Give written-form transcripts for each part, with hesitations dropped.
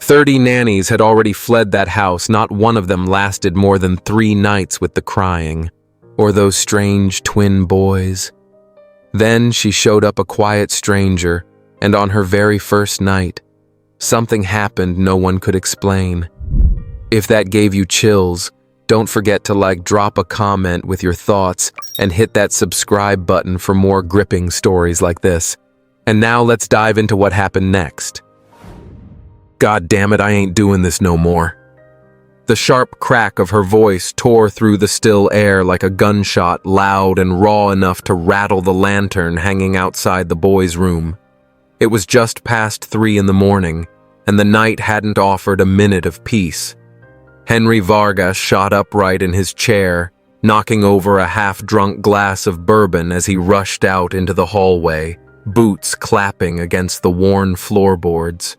30 nannies had already fled that house. Not one of them lasted more than 3 nights with the crying, or those strange twin boys. Then she showed up a quiet stranger, and on her very first night, something happened no one could explain. If that gave you chills, don't forget to drop a comment with your thoughts and hit that subscribe button for more gripping stories like this. And now let's dive into what happened next. God damn it, I ain't doing this no more. The sharp crack of her voice tore through the still air like a gunshot, loud and raw enough to rattle the lantern hanging outside the boys' room. It was just past 3 in the morning, and the night hadn't offered a minute of peace. Henry Vargas shot upright in his chair, knocking over a half-drunk glass of bourbon as he rushed out into the hallway, boots clapping against the worn floorboards.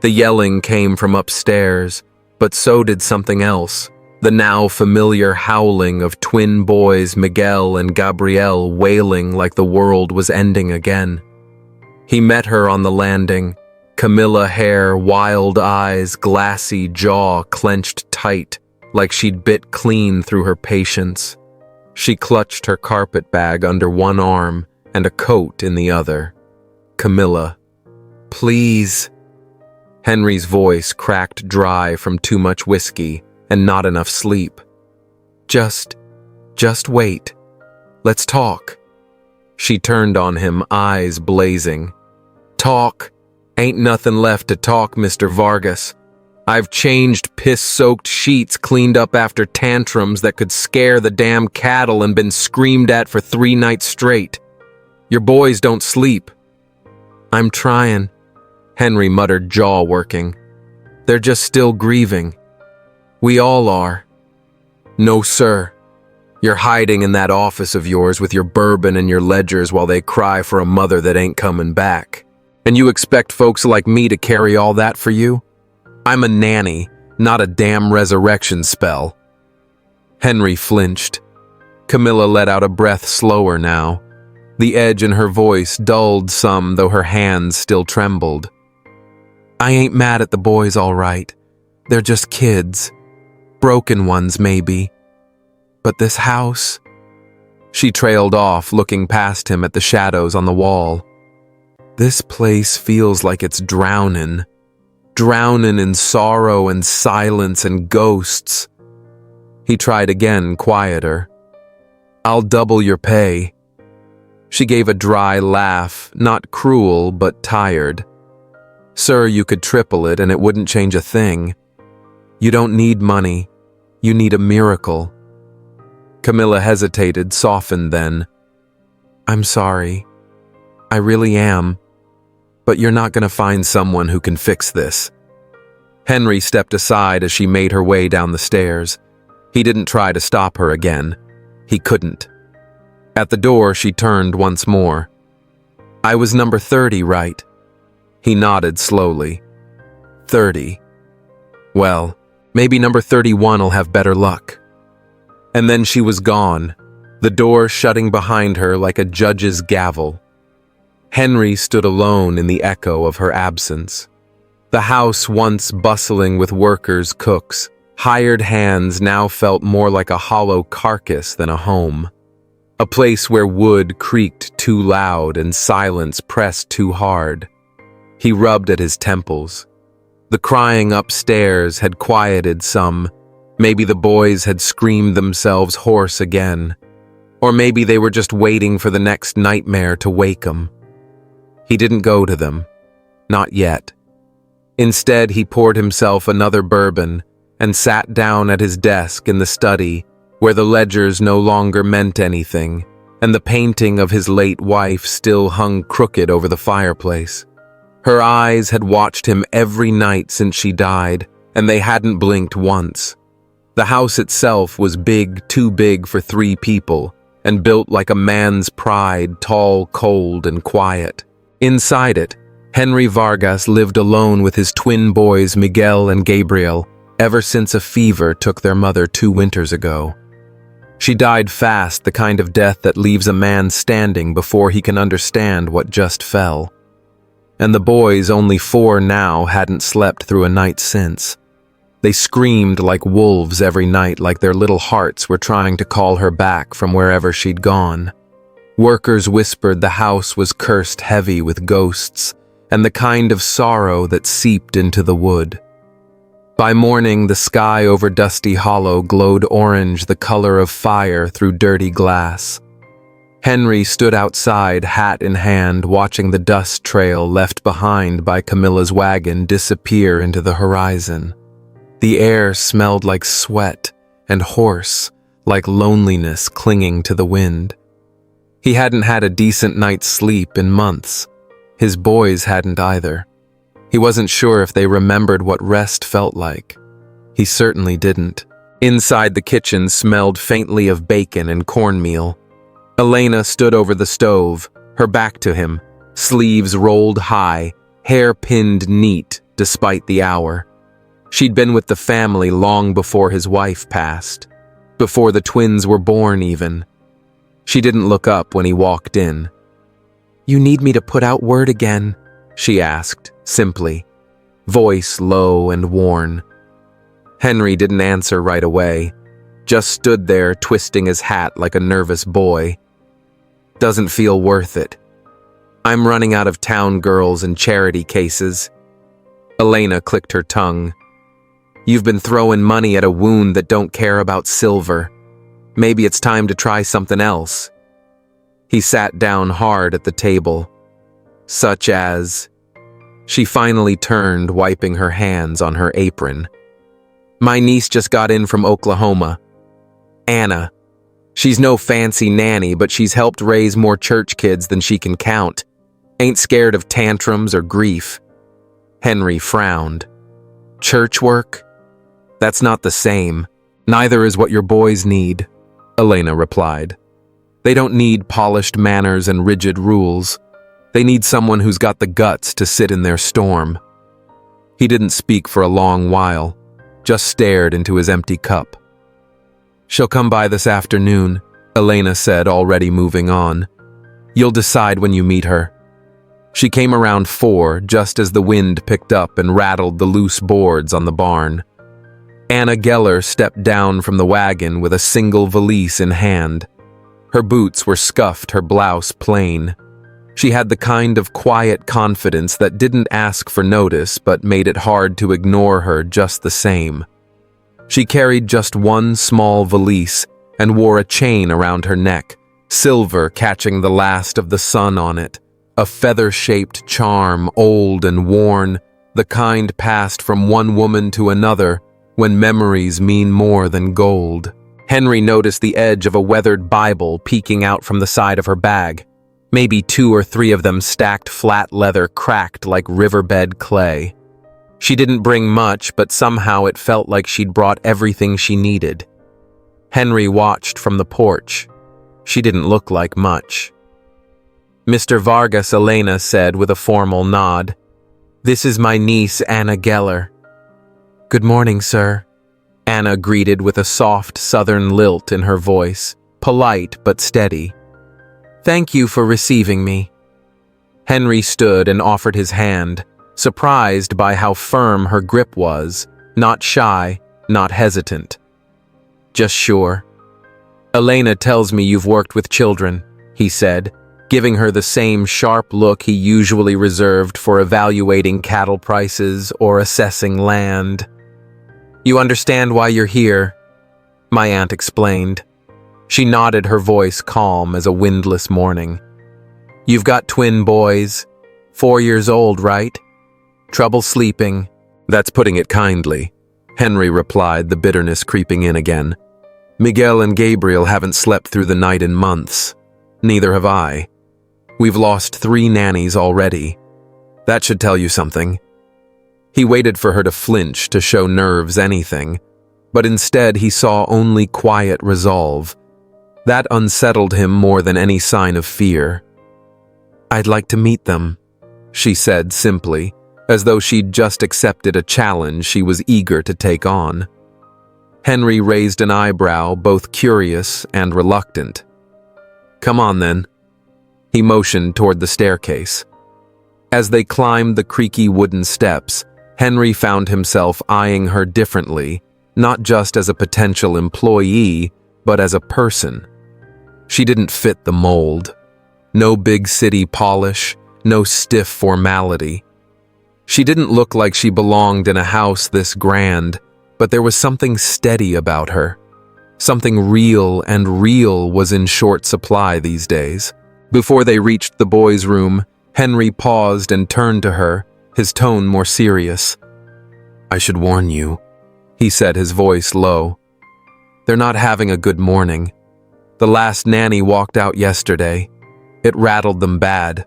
The yelling came from upstairs, but so did something else, the now familiar howling of twin boys Miguel and Gabriel wailing like the world was ending again. He met her on the landing, Camilla hair, wild eyes, glassy jaw clenched tight, like she'd bit clean through her patience. She clutched her carpet bag under one arm and a coat in the other. Camilla, please. Henry's voice cracked dry from too much whiskey and not enough sleep. Just wait. Let's talk. She turned on him, eyes blazing. Talk? Ain't nothing left to talk, Mr. Vargas. I've changed piss-soaked sheets, cleaned up after tantrums that could scare the damn cattle, and been screamed at for 3 nights straight. Your boys don't sleep. I'm trying, Henry muttered, jaw working. They're just still grieving. We all are. No, sir. You're hiding in that office of yours with your bourbon and your ledgers while they cry for a mother that ain't coming back. And you expect folks like me to carry all that for you? I'm a nanny, not a damn resurrection spell. Henry flinched. Camilla let out a breath slower now. The edge in her voice dulled some, though her hands still trembled. I ain't mad at the boys, all right. They're just kids. Broken ones, maybe. But this house? She trailed off, looking past him at the shadows on the wall. This place feels like it's drowning in sorrow and silence and ghosts. He tried again, quieter. I'll double your pay. She gave a dry laugh, not cruel, but tired. Sir, you could triple it and it wouldn't change a thing. You don't need money. You need a miracle. Camilla hesitated, softened then. I'm sorry. I really am. But you're not going to find someone who can fix this. Henry stepped aside as she made her way down the stairs. He didn't try to stop her again. He couldn't. At the door, she turned once more. I was number 30, right? He nodded slowly. 30. Well, maybe number 31 will have better luck. And then she was gone, the door shutting behind her like a judge's gavel. Henry stood alone in the echo of her absence. The house, once bustling with workers, cooks, hired hands, now felt more like a hollow carcass than a home. A place where wood creaked too loud and silence pressed too hard. He rubbed at his temples. The crying upstairs had quieted some. Maybe the boys had screamed themselves hoarse again. Or maybe they were just waiting for the next nightmare to wake them. He didn't go to them. Not yet. Instead, he poured himself another bourbon and sat down at his desk in the study, where the ledgers no longer meant anything, and the painting of his late wife still hung crooked over the fireplace. Her eyes had watched him every night since she died, and they hadn't blinked once. The house itself was big, too big for 3 people, and built like a man's pride, tall, cold, and quiet. Inside it, Henry Vargas lived alone with his twin boys Miguel and Gabriel ever since a fever took their mother 2 winters ago. She died fast, the kind of death that leaves a man standing before he can understand what just fell. and the boys, only 4 now, hadn't slept through a night since. They screamed like wolves every night, like their little hearts were trying to call her back from wherever she'd gone. Workers whispered the house was cursed heavy with ghosts, and the kind of sorrow that seeped into the wood. By morning, the sky over Dusty Hollow glowed orange, the color of fire through dirty glass. Henry stood outside, hat in hand, watching the dust trail left behind by Camilla's wagon disappear into the horizon. The air smelled like sweat and hoarse, like loneliness clinging to the wind. He hadn't had a decent night's sleep in months. His boys hadn't either. He wasn't sure if they remembered what rest felt like. He certainly didn't. Inside, the kitchen smelled faintly of bacon and cornmeal. Elena stood over the stove, her back to him, sleeves rolled high, hair pinned neat despite the hour. She'd been with the family long before his wife passed, before the twins were born even. She didn't look up when he walked in. "You need me to put out word again?" she asked, simply, voice low and worn. Henry didn't answer right away, just stood there twisting his hat like a nervous boy. "Doesn't feel worth it. I'm running out of town girls and charity cases." Elena clicked her tongue. "You've been throwing money at a wound that don't care about silver. Maybe it's time to try something else." He sat down hard at the table. "Such as..." She finally turned, wiping her hands on her apron. "My niece just got in from Oklahoma. Anna. She's no fancy nanny, but she's helped raise more church kids than she can count. Ain't scared of tantrums or grief." Henry frowned. "Church work? That's not the same. Neither is what your boys need," Elena replied. "They don't need polished manners and rigid rules. They need someone who's got the guts to sit in their storm." He didn't speak for a long while, just stared into his empty cup. "She'll come by this afternoon," Elena said, already moving on. "You'll decide when you meet her." She came around 4, just as the wind picked up and rattled the loose boards on the barn. Anna Geller stepped down from the wagon with a single valise in hand. Her boots were scuffed, her blouse plain. She had the kind of quiet confidence that didn't ask for notice but made it hard to ignore her just the same. She carried just one small valise and wore a chain around her neck, silver catching the last of the sun on it, a feather-shaped charm, old and worn, the kind passed from one woman to another when memories mean more than gold. Henry noticed the edge of a weathered Bible peeking out from the side of her bag. Maybe 2 or 3 of them stacked flat leather, cracked like riverbed clay. She didn't bring much, but somehow it felt like she'd brought everything she needed. Henry watched from the porch. She didn't look like much. "Mr. Vargas," Elena said with a formal nod. "This is my niece, Anna Geller." "Good morning, sir," Anna greeted with a soft southern lilt in her voice, polite but steady. "Thank you for receiving me." Henry stood and offered his hand, surprised by how firm her grip was, not shy, not hesitant. "Just sure." "Elena tells me you've worked with children," he said, giving her the same sharp look he usually reserved for evaluating cattle prices or assessing land. "You understand why you're here," my aunt explained. She nodded, her voice calm as a windless morning. "You've got twin boys, 4 years old, right? Trouble sleeping." "That's putting it kindly," Henry replied, the bitterness creeping in again. "Miguel and Gabriel haven't slept through the night in months. Neither have I. We've lost 3 nannies already. That should tell you something." He waited for her to flinch, to show nerves anything, but instead he saw only quiet resolve. That unsettled him more than any sign of fear. "I'd like to meet them," she said simply, as though she'd just accepted a challenge she was eager to take on. Henry raised an eyebrow, both curious and reluctant. "Come on, then." He motioned toward the staircase. As they climbed the creaky wooden steps, Henry found himself eyeing her differently, not just as a potential employee, but as a person. She didn't fit the mold. No big city polish, no stiff formality. She didn't look like she belonged in a house this grand, but there was something steady about her. Something real, and real was in short supply these days. Before they reached the boys' room, Henry paused and turned to her, his tone more serious. "I should warn you," he said, his voice low. "They're not having a good morning. The last nanny walked out yesterday. It rattled them bad."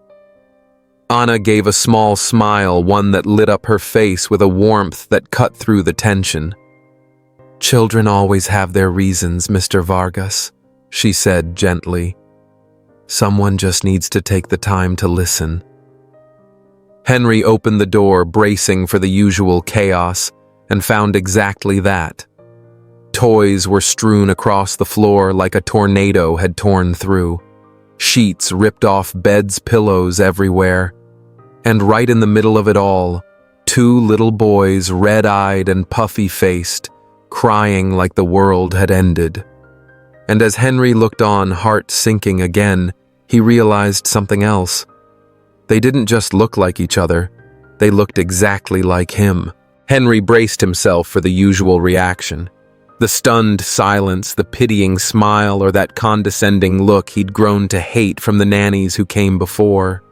Anna gave a small smile, one that lit up her face with a warmth that cut through the tension. "Children always have their reasons, Mr. Vargas," she said gently. "Someone just needs to take the time to listen." Henry opened the door, bracing for the usual chaos, and found exactly that. Toys were strewn across the floor like a tornado had torn through. Sheets ripped off beds, pillows everywhere. And right in the middle of it all, two little boys, red-eyed and puffy-faced, crying like the world had ended. And as Henry looked on, heart sinking again, he realized something else. They didn't just look like each other, they looked exactly like him. Henry braced himself for the usual reaction. The stunned silence, the pitying smile, or that condescending look he'd grown to hate from the nannies who came before.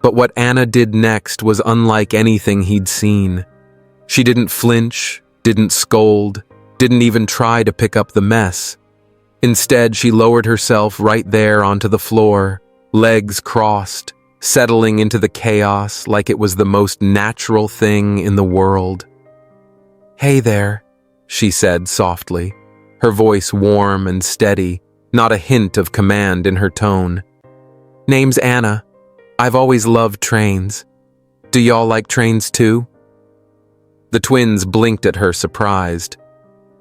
But what Anna did next was unlike anything he'd seen. She didn't flinch, didn't scold, didn't even try to pick up the mess. Instead, she lowered herself right there onto the floor, legs crossed, settling into the chaos like it was the most natural thing in the world. "Hey there," she said softly, her voice warm and steady, not a hint of command in her tone. "Name's Anna. I've always loved trains. Do y'all like trains too?" The twins blinked at her, surprised.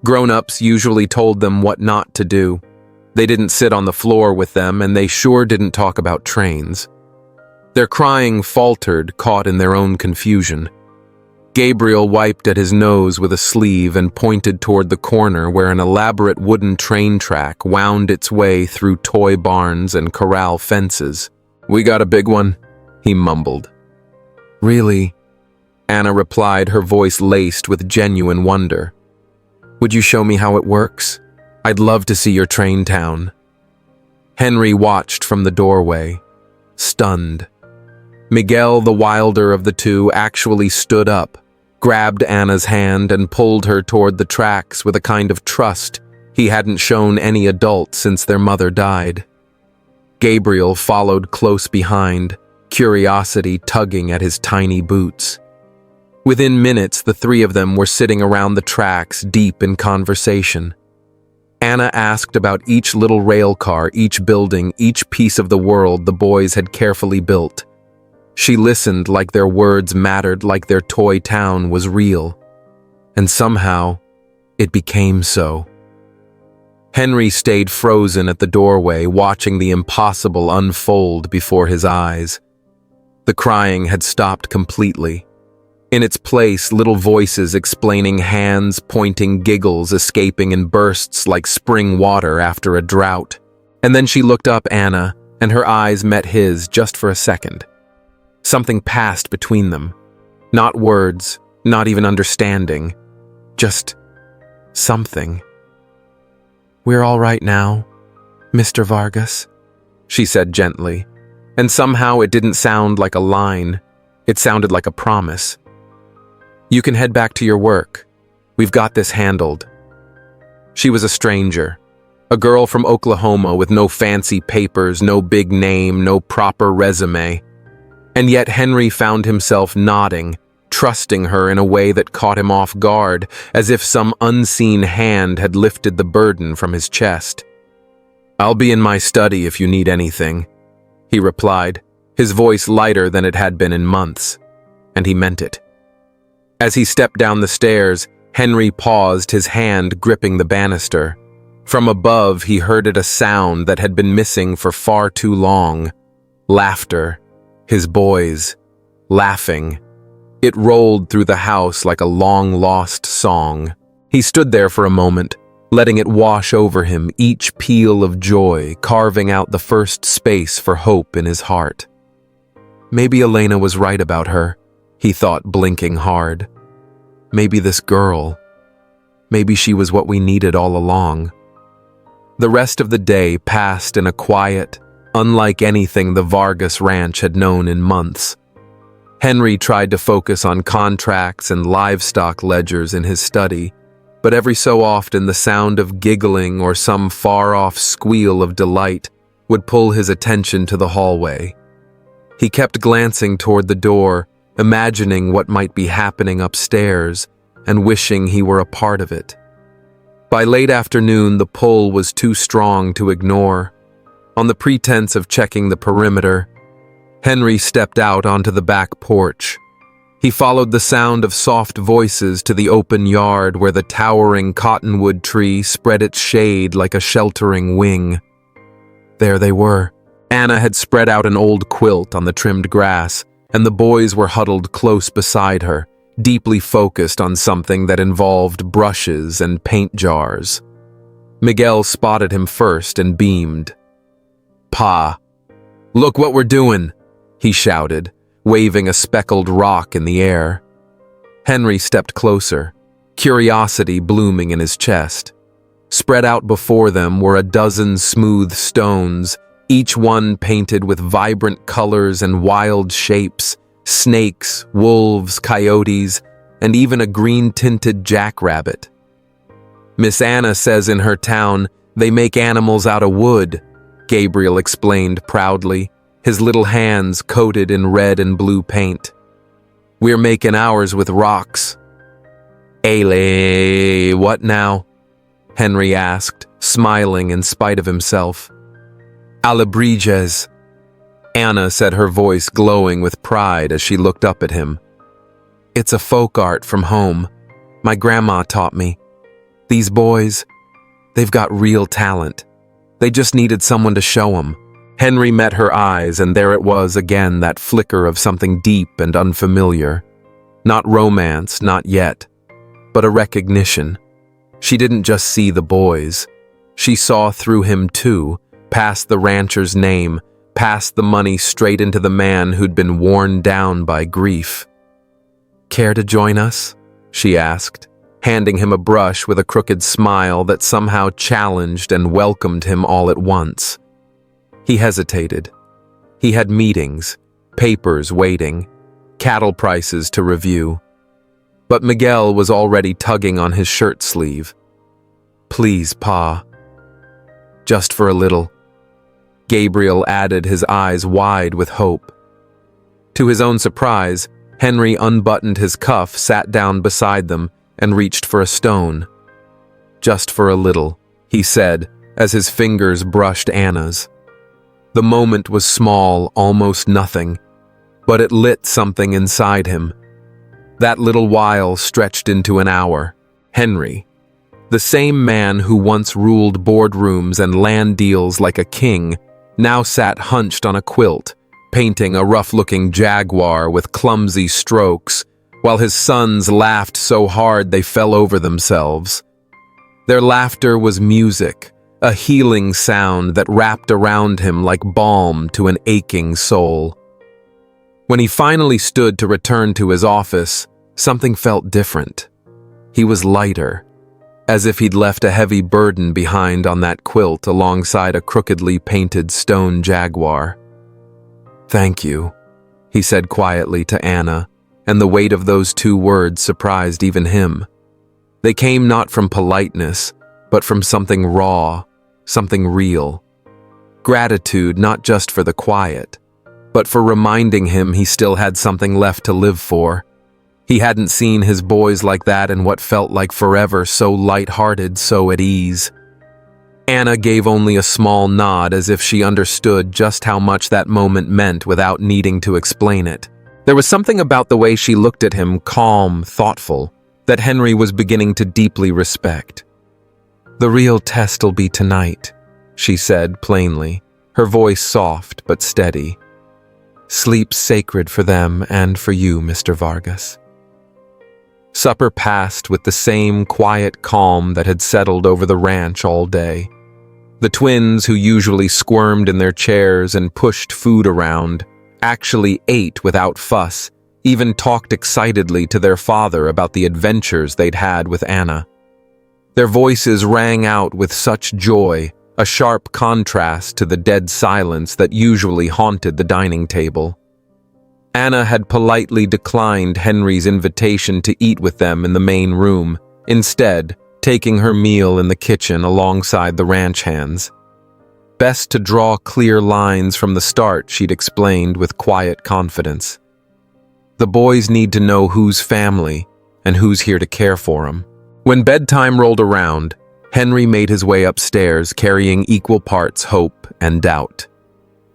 Grown-ups usually told them what not to do. They didn't sit on the floor with them, and they sure didn't talk about trains. Their crying faltered, caught in their own confusion. Gabriel wiped at his nose with a sleeve and pointed toward the corner where an elaborate wooden train track wound its way through toy barns and corral fences. "We got a big one," he mumbled. "Really?" Anna replied, her voice laced with genuine wonder. "Would you show me how it works? I'd love to see your train town." Henry watched from the doorway, stunned. Miguel, the wilder of the two, actually stood up, grabbed Anna's hand and pulled her toward the tracks with a kind of trust he hadn't shown any adult since their mother died. Gabriel followed close behind, curiosity tugging at his tiny boots. Within minutes, the three of them were sitting around the tracks, deep in conversation. Anna asked about each little rail car, each building, each piece of the world the boys had carefully built. She listened like their words mattered, like their toy town was real. And somehow, it became so. Henry stayed frozen at the doorway, watching the impossible unfold before his eyes. The crying had stopped completely. In its place, little voices explaining, hands pointing, giggles escaping in bursts like spring water after a drought. And then she looked up Anna, and her eyes met his just for a second. Something passed between them. Not words, not even understanding. Just something. "We're all right now, Mr. Vargas," she said gently. And somehow it didn't sound like a line. It sounded like a promise. "You can head back to your work. We've got this handled." She was a stranger. A girl from Oklahoma with no fancy papers, no big name, no proper resume. And yet Henry found himself nodding, trusting her in a way that caught him off guard, as if some unseen hand had lifted the burden from his chest. "I'll be in my study if you need anything," he replied, his voice lighter than it had been in months. And he meant it. As he stepped down the stairs, Henry paused, his hand gripping the banister. From above, he heard a sound that had been missing for far too long. Laughter. His boys. laughing. It rolled through the house like a long-lost song. He stood there for a moment, letting it wash over him, each peal of joy carving out the first space for hope in his heart. Maybe Elena was right about her, he thought, blinking hard. Maybe this girl. Maybe she was what we needed all along. The rest of the day passed in a quiet, unlike anything the Vargas ranch had known in months. Henry tried to focus on contracts and livestock ledgers in his study, but every so often the sound of giggling or some far-off squeal of delight would pull his attention to the hallway. He kept glancing toward the door, imagining what might be happening upstairs and wishing he were a part of it. By late afternoon, the pull was too strong to ignore. On the pretense of checking the perimeter, Henry stepped out onto the back porch. He followed the sound of soft voices to the open yard where the towering cottonwood tree spread its shade like a sheltering wing. There they were. Anna had spread out an old quilt on the trimmed grass, and the boys were huddled close beside her, deeply focused on something that involved brushes and paint jars. Miguel spotted him first and beamed. "Pa, look what we're doing," he shouted, waving a speckled rock in the air. Henry stepped closer, curiosity blooming in his chest. Spread out before them were a dozen smooth stones, each one painted with vibrant colors and wild shapes: snakes, wolves, coyotes, and even a green-tinted jackrabbit. "Miss Anna says in her town they make animals out of wood," Gabriel explained proudly, his little hands coated in red and blue paint. "We're making ours with rocks." "Ele, what now?" Henry asked, smiling in spite of himself. "Alebrijes," Anna said, her voice glowing with pride as she looked up at him. "It's a folk art from home. My grandma taught me. These boys, they've got real talent. They just needed someone to show them." Henry met her eyes, and there it was again, that flicker of something deep and unfamiliar. Not romance, not yet, but a recognition. She didn't just see the boys. She saw through him too, past the rancher's name, past the money, straight into the man who'd been worn down by grief. "Care to join us?" she asked, handing him a brush with a crooked smile that somehow challenged and welcomed him all at once. He hesitated. He had meetings, papers waiting, cattle prices to review. But Miguel was already tugging on his shirt sleeve. "Please, Pa. Just for a little." Gabriel added, his eyes wide with hope. To his own surprise, Henry unbuttoned his cuff, sat down beside them, and reached for a stone. "Just for a little," he said, as his fingers brushed Anna's. The moment was small, almost nothing, but it lit something inside him. That little while stretched into an hour. Henry, the same man who once ruled boardrooms and land deals like a king, now sat hunched on a quilt, painting a rough-looking jaguar with clumsy strokes, while his sons laughed so hard they fell over themselves. Their laughter was music, a healing sound that wrapped around him like balm to an aching soul. When he finally stood to return to his office, something felt different. He was lighter, as if he'd left a heavy burden behind on that quilt alongside a crookedly painted stone jaguar. "Thank you," he said quietly to Anna, and the weight of those two words surprised even him. They came not from politeness, but from something raw, something real. Gratitude not just for the quiet, but for reminding him he still had something left to live for. He hadn't seen his boys like that in what felt like forever, so light-hearted, so at ease. Anna gave only a small nod, as if she understood just how much that moment meant without needing to explain it. There was something about the way she looked at him, calm, thoughtful, that Henry was beginning to deeply respect. "The real test'll be tonight," she said plainly, her voice soft but steady. Sleep sacred for them and for you, Mr. Vargas." Supper passed with the same quiet calm that had settled over the ranch all day. The twins, who usually squirmed in their chairs and pushed food around, actually ate without fuss, even talked excitedly to their father about the adventures they'd had with Anna. Their voices rang out with such joy, a sharp contrast to the dead silence that usually haunted the dining table. Anna had politely declined Henry's invitation to eat with them in the main room, instead taking her meal in the kitchen alongside the ranch hands. Best to draw clear lines from the start, she'd explained with quiet confidence. The boys need to know who's family and who's here to care for them. When bedtime rolled around, Henry made his way upstairs carrying equal parts hope and doubt.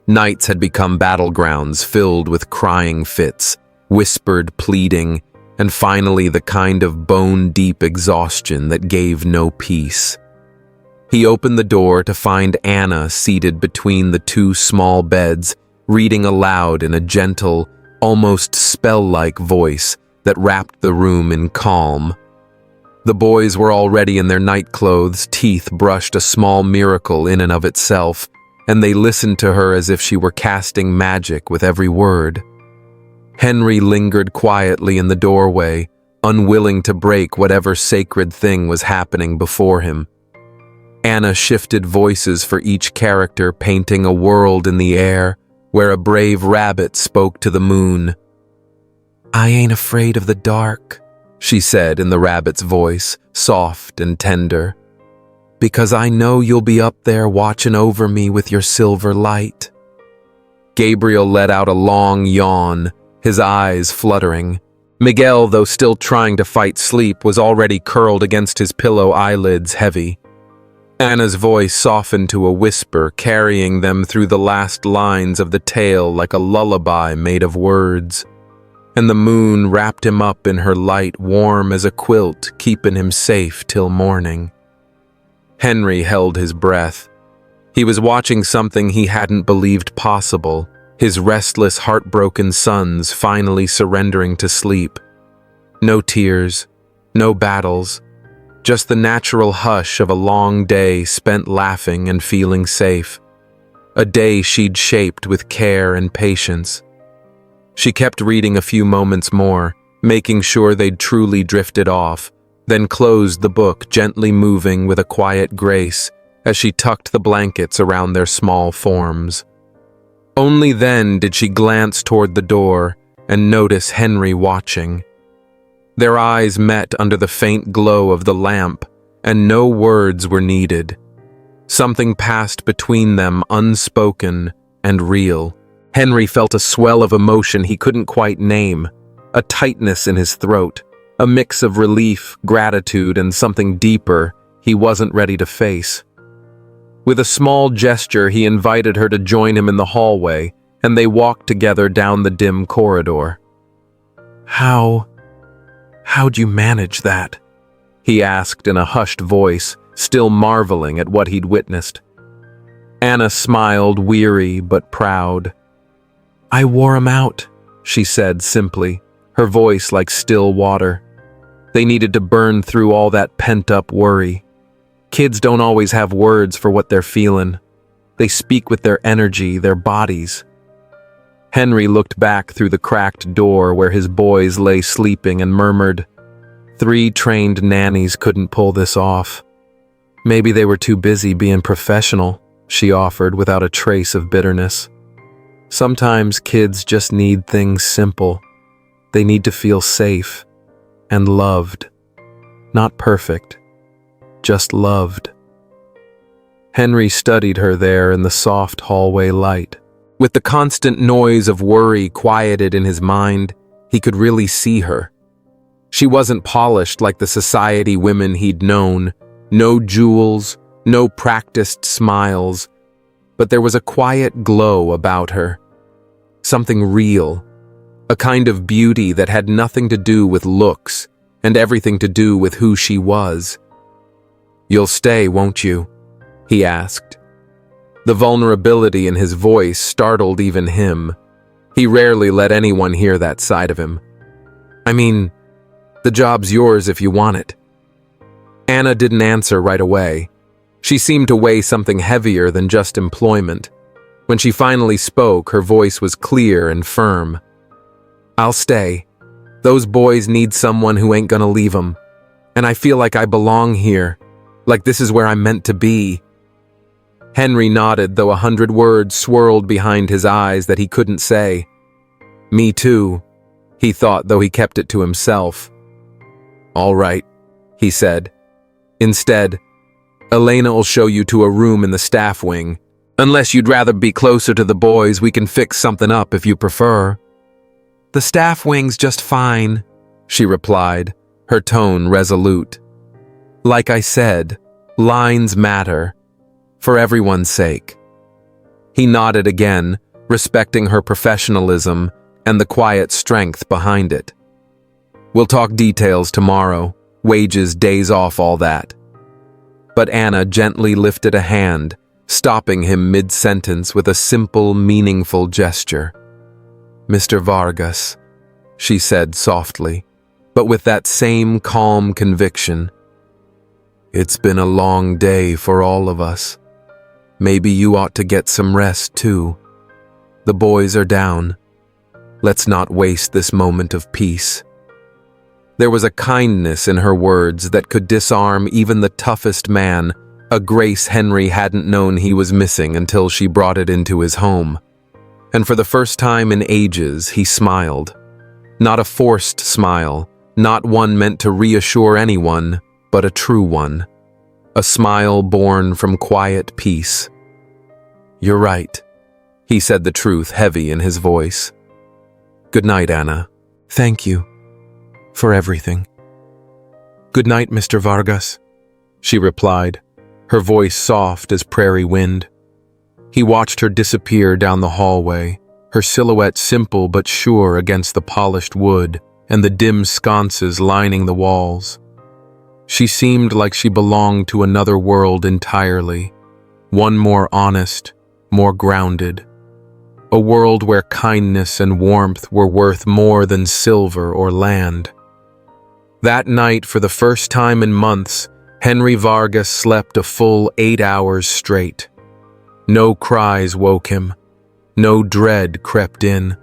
Nights had become battlegrounds filled with crying fits, whispered pleading, and finally the kind of bone-deep exhaustion that gave no peace. He opened the door to find Anna seated between the two small beds, reading aloud in a gentle, almost spell-like voice that wrapped the room in calm. The boys were already in their nightclothes, teeth brushed a small miracle in and of itself, and they listened to her as if she were casting magic with every word. Henry lingered quietly in the doorway, unwilling to break whatever sacred thing was happening before him. Anna shifted voices for each character, painting a world in the air where a brave rabbit spoke to the moon. "I ain't afraid of the dark," she said in the rabbit's voice, soft and tender, "because I know you'll be up there watching over me with your silver light." Gabriel let out a long yawn, his eyes fluttering. Miguel, though still trying to fight sleep, was already curled against his pillow, eyelids heavy. Anna's voice softened to a whisper, carrying them through the last lines of the tale like a lullaby made of words. And the moon wrapped him up in her light, warm as a quilt, keeping him safe till morning. Henry held his breath. He was watching something he hadn't believed possible, his restless, heartbroken sons finally surrendering to sleep. No tears, no battles, just the natural hush of a long day spent laughing and feeling safe. A day she'd shaped with care and patience. She kept reading a few moments more, making sure they'd truly drifted off, then closed the book, gently moving with a quiet grace as she tucked the blankets around their small forms. Only then did she glance toward the door and notice Henry watching. Their eyes met under the faint glow of the lamp, and no words were needed. Something passed between them, unspoken and real. Henry felt a swell of emotion he couldn't quite name, a tightness in his throat, a mix of relief, gratitude, and something deeper he wasn't ready to face. With a small gesture, he invited her to join him in the hallway, and they walked together down the dim corridor. How'd you manage that?" he asked in a hushed voice, still marveling at what he'd witnessed. Anna smiled, weary but proud. "I wore 'em out," she said simply, her voice like still water. They needed to burn through all that pent-up worry. Kids don't always have words for what they're feeling. They speak with their energy, their bodies. Henry looked back through the cracked door where his boys lay sleeping and murmured, "3 trained nannies couldn't pull this off." "Maybe they were too busy being professional," she offered without a trace of bitterness. "Sometimes kids just need things simple. They need to feel safe and loved. Not perfect, just loved." Henry studied her there in the soft hallway light. With the constant noise of worry quieted in his mind, he could really see her. She wasn't polished like the society women he'd known, no jewels, no practiced smiles, but there was a quiet glow about her. Something real, a kind of beauty that had nothing to do with looks and everything to do with who she was. "You'll stay, won't you?" he asked. The vulnerability in his voice startled even him. He rarely let anyone hear that side of him. I mean, the job's yours if you want it. Anna didn't answer right away. She seemed to weigh something heavier than just employment. When she finally spoke, her voice was clear and firm. I'll stay. Those boys need someone who ain't gonna leave them. And I feel like I belong here, like this is where I'm meant to be. Henry nodded, though 100 words swirled behind his eyes that he couldn't say. Me too, he thought, though he kept it to himself. All right, he said. Instead, Elena'll show you to a room in the staff wing. Unless you'd rather be closer to the boys, we can fix something up if you prefer. The staff wing's just fine, she replied, her tone resolute. Like I said, lines matter, for everyone's sake. He nodded again, respecting her professionalism and the quiet strength behind it. We'll talk details tomorrow, wages, days off, all that. But Anna gently lifted a hand, stopping him mid-sentence with a simple, meaningful gesture. Mr. Vargas, she said softly, but with that same calm conviction. It's been a long day for all of us. Maybe you ought to get some rest too. The boys are down. Let's not waste this moment of peace. There was a kindness in her words that could disarm even the toughest man, a grace Henry hadn't known he was missing until she brought it into his home. And for the first time in ages, he smiled. Not a forced smile, not one meant to reassure anyone, but a true one. A smile born from quiet peace. You're right, he said, the truth heavy in his voice. Good night, Anna. Thank you for everything. Good night, Mr. Vargas, she replied, her voice soft as prairie wind. He watched her disappear down the hallway, her silhouette simple but sure against the polished wood and the dim sconces lining the walls. She seemed like she belonged to another world entirely, one more honest, more grounded. A world where kindness and warmth were worth more than silver or land. That night, for the first time in months, Henry Vargas slept a full 8 hours straight. No cries woke him. No dread crept in.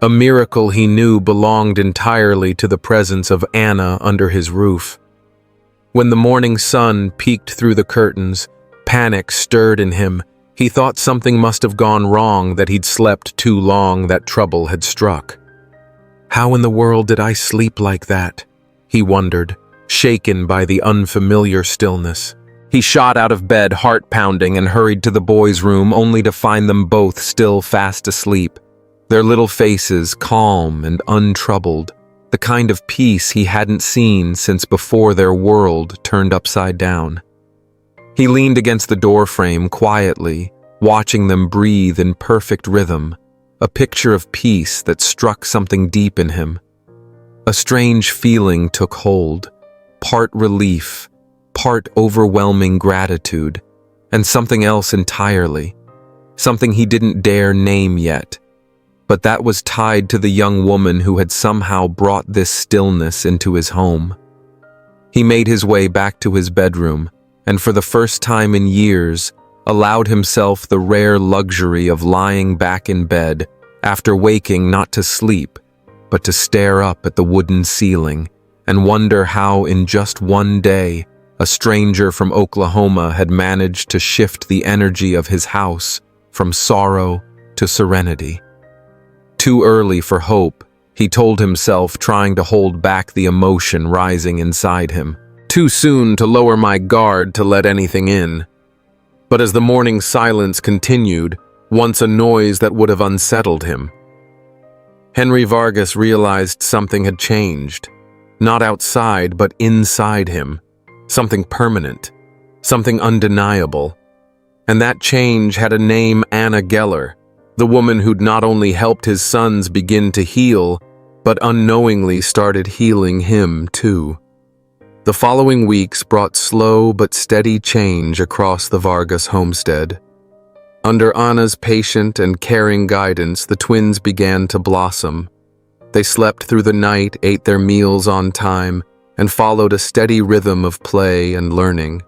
A miracle he knew belonged entirely to the presence of Anna under his roof. When the morning sun peeked through the curtains, panic stirred in him. He thought something must have gone wrong, that he'd slept too long, that trouble had struck. How in the world did I sleep like that? He wondered, shaken by the unfamiliar stillness. He shot out of bed, heart pounding, and hurried to the boys' room, only to find them both still fast asleep, their little faces calm and untroubled, the kind of peace he hadn't seen since before their world turned upside down. He leaned against the doorframe quietly, watching them breathe in perfect rhythm, a picture of peace that struck something deep in him. A strange feeling took hold, part relief, part overwhelming gratitude, and something else entirely, something he didn't dare name yet, but that was tied to the young woman who had somehow brought this stillness into his home. He made his way back to his bedroom, and for the first time in years, allowed himself the rare luxury of lying back in bed after waking not to sleep, but to stare up at the wooden ceiling and wonder how in just one day a stranger from Oklahoma had managed to shift the energy of his house from sorrow to serenity. Too early for hope, he told himself, trying to hold back the emotion rising inside him. Too soon to lower my guard to let anything in. But as the morning silence continued, once a noise that would have unsettled him, Henry Vargas realized something had changed. Not outside, but inside him. Something permanent. Something undeniable. And that change had a name: Anna Geller, the woman who'd not only helped his sons begin to heal, but unknowingly started healing him too. The following weeks brought slow but steady change across the Vargas homestead. Under Anna's patient and caring guidance, the twins began to blossom. They slept through the night, ate their meals on time, and followed a steady rhythm of play and learning.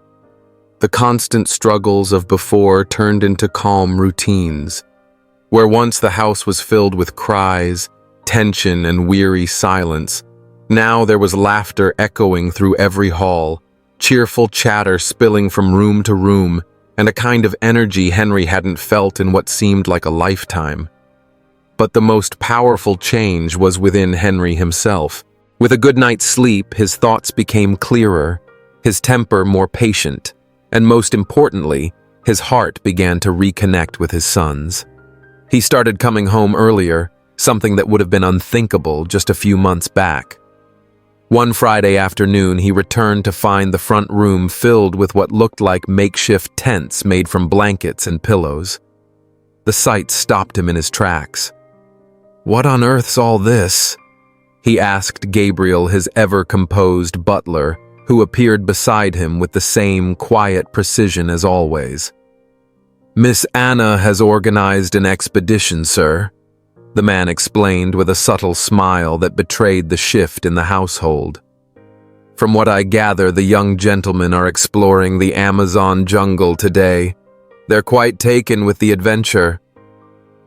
The constant struggles of before turned into calm routines. Where once the house was filled with cries, tension, and weary silence, now there was laughter echoing through every hall, cheerful chatter spilling from room to room, and a kind of energy Henry hadn't felt in what seemed like a lifetime. But the most powerful change was within Henry himself. With a good night's sleep, his thoughts became clearer, his temper more patient, and most importantly, his heart began to reconnect with his sons. He started coming home earlier, something that would have been unthinkable just a few months back. One Friday afternoon, he returned to find the front room filled with what looked like makeshift tents made from blankets and pillows. The sight stopped him in his tracks. "What on earth's all this?" he asked Gabriel, his ever-composed butler, who appeared beside him with the same quiet precision as always. "Miss Anna has organized an expedition, sir," the man explained with a subtle smile that betrayed the shift in the household. "From what I gather, the young gentlemen are exploring the Amazon jungle today. They're quite taken with the adventure."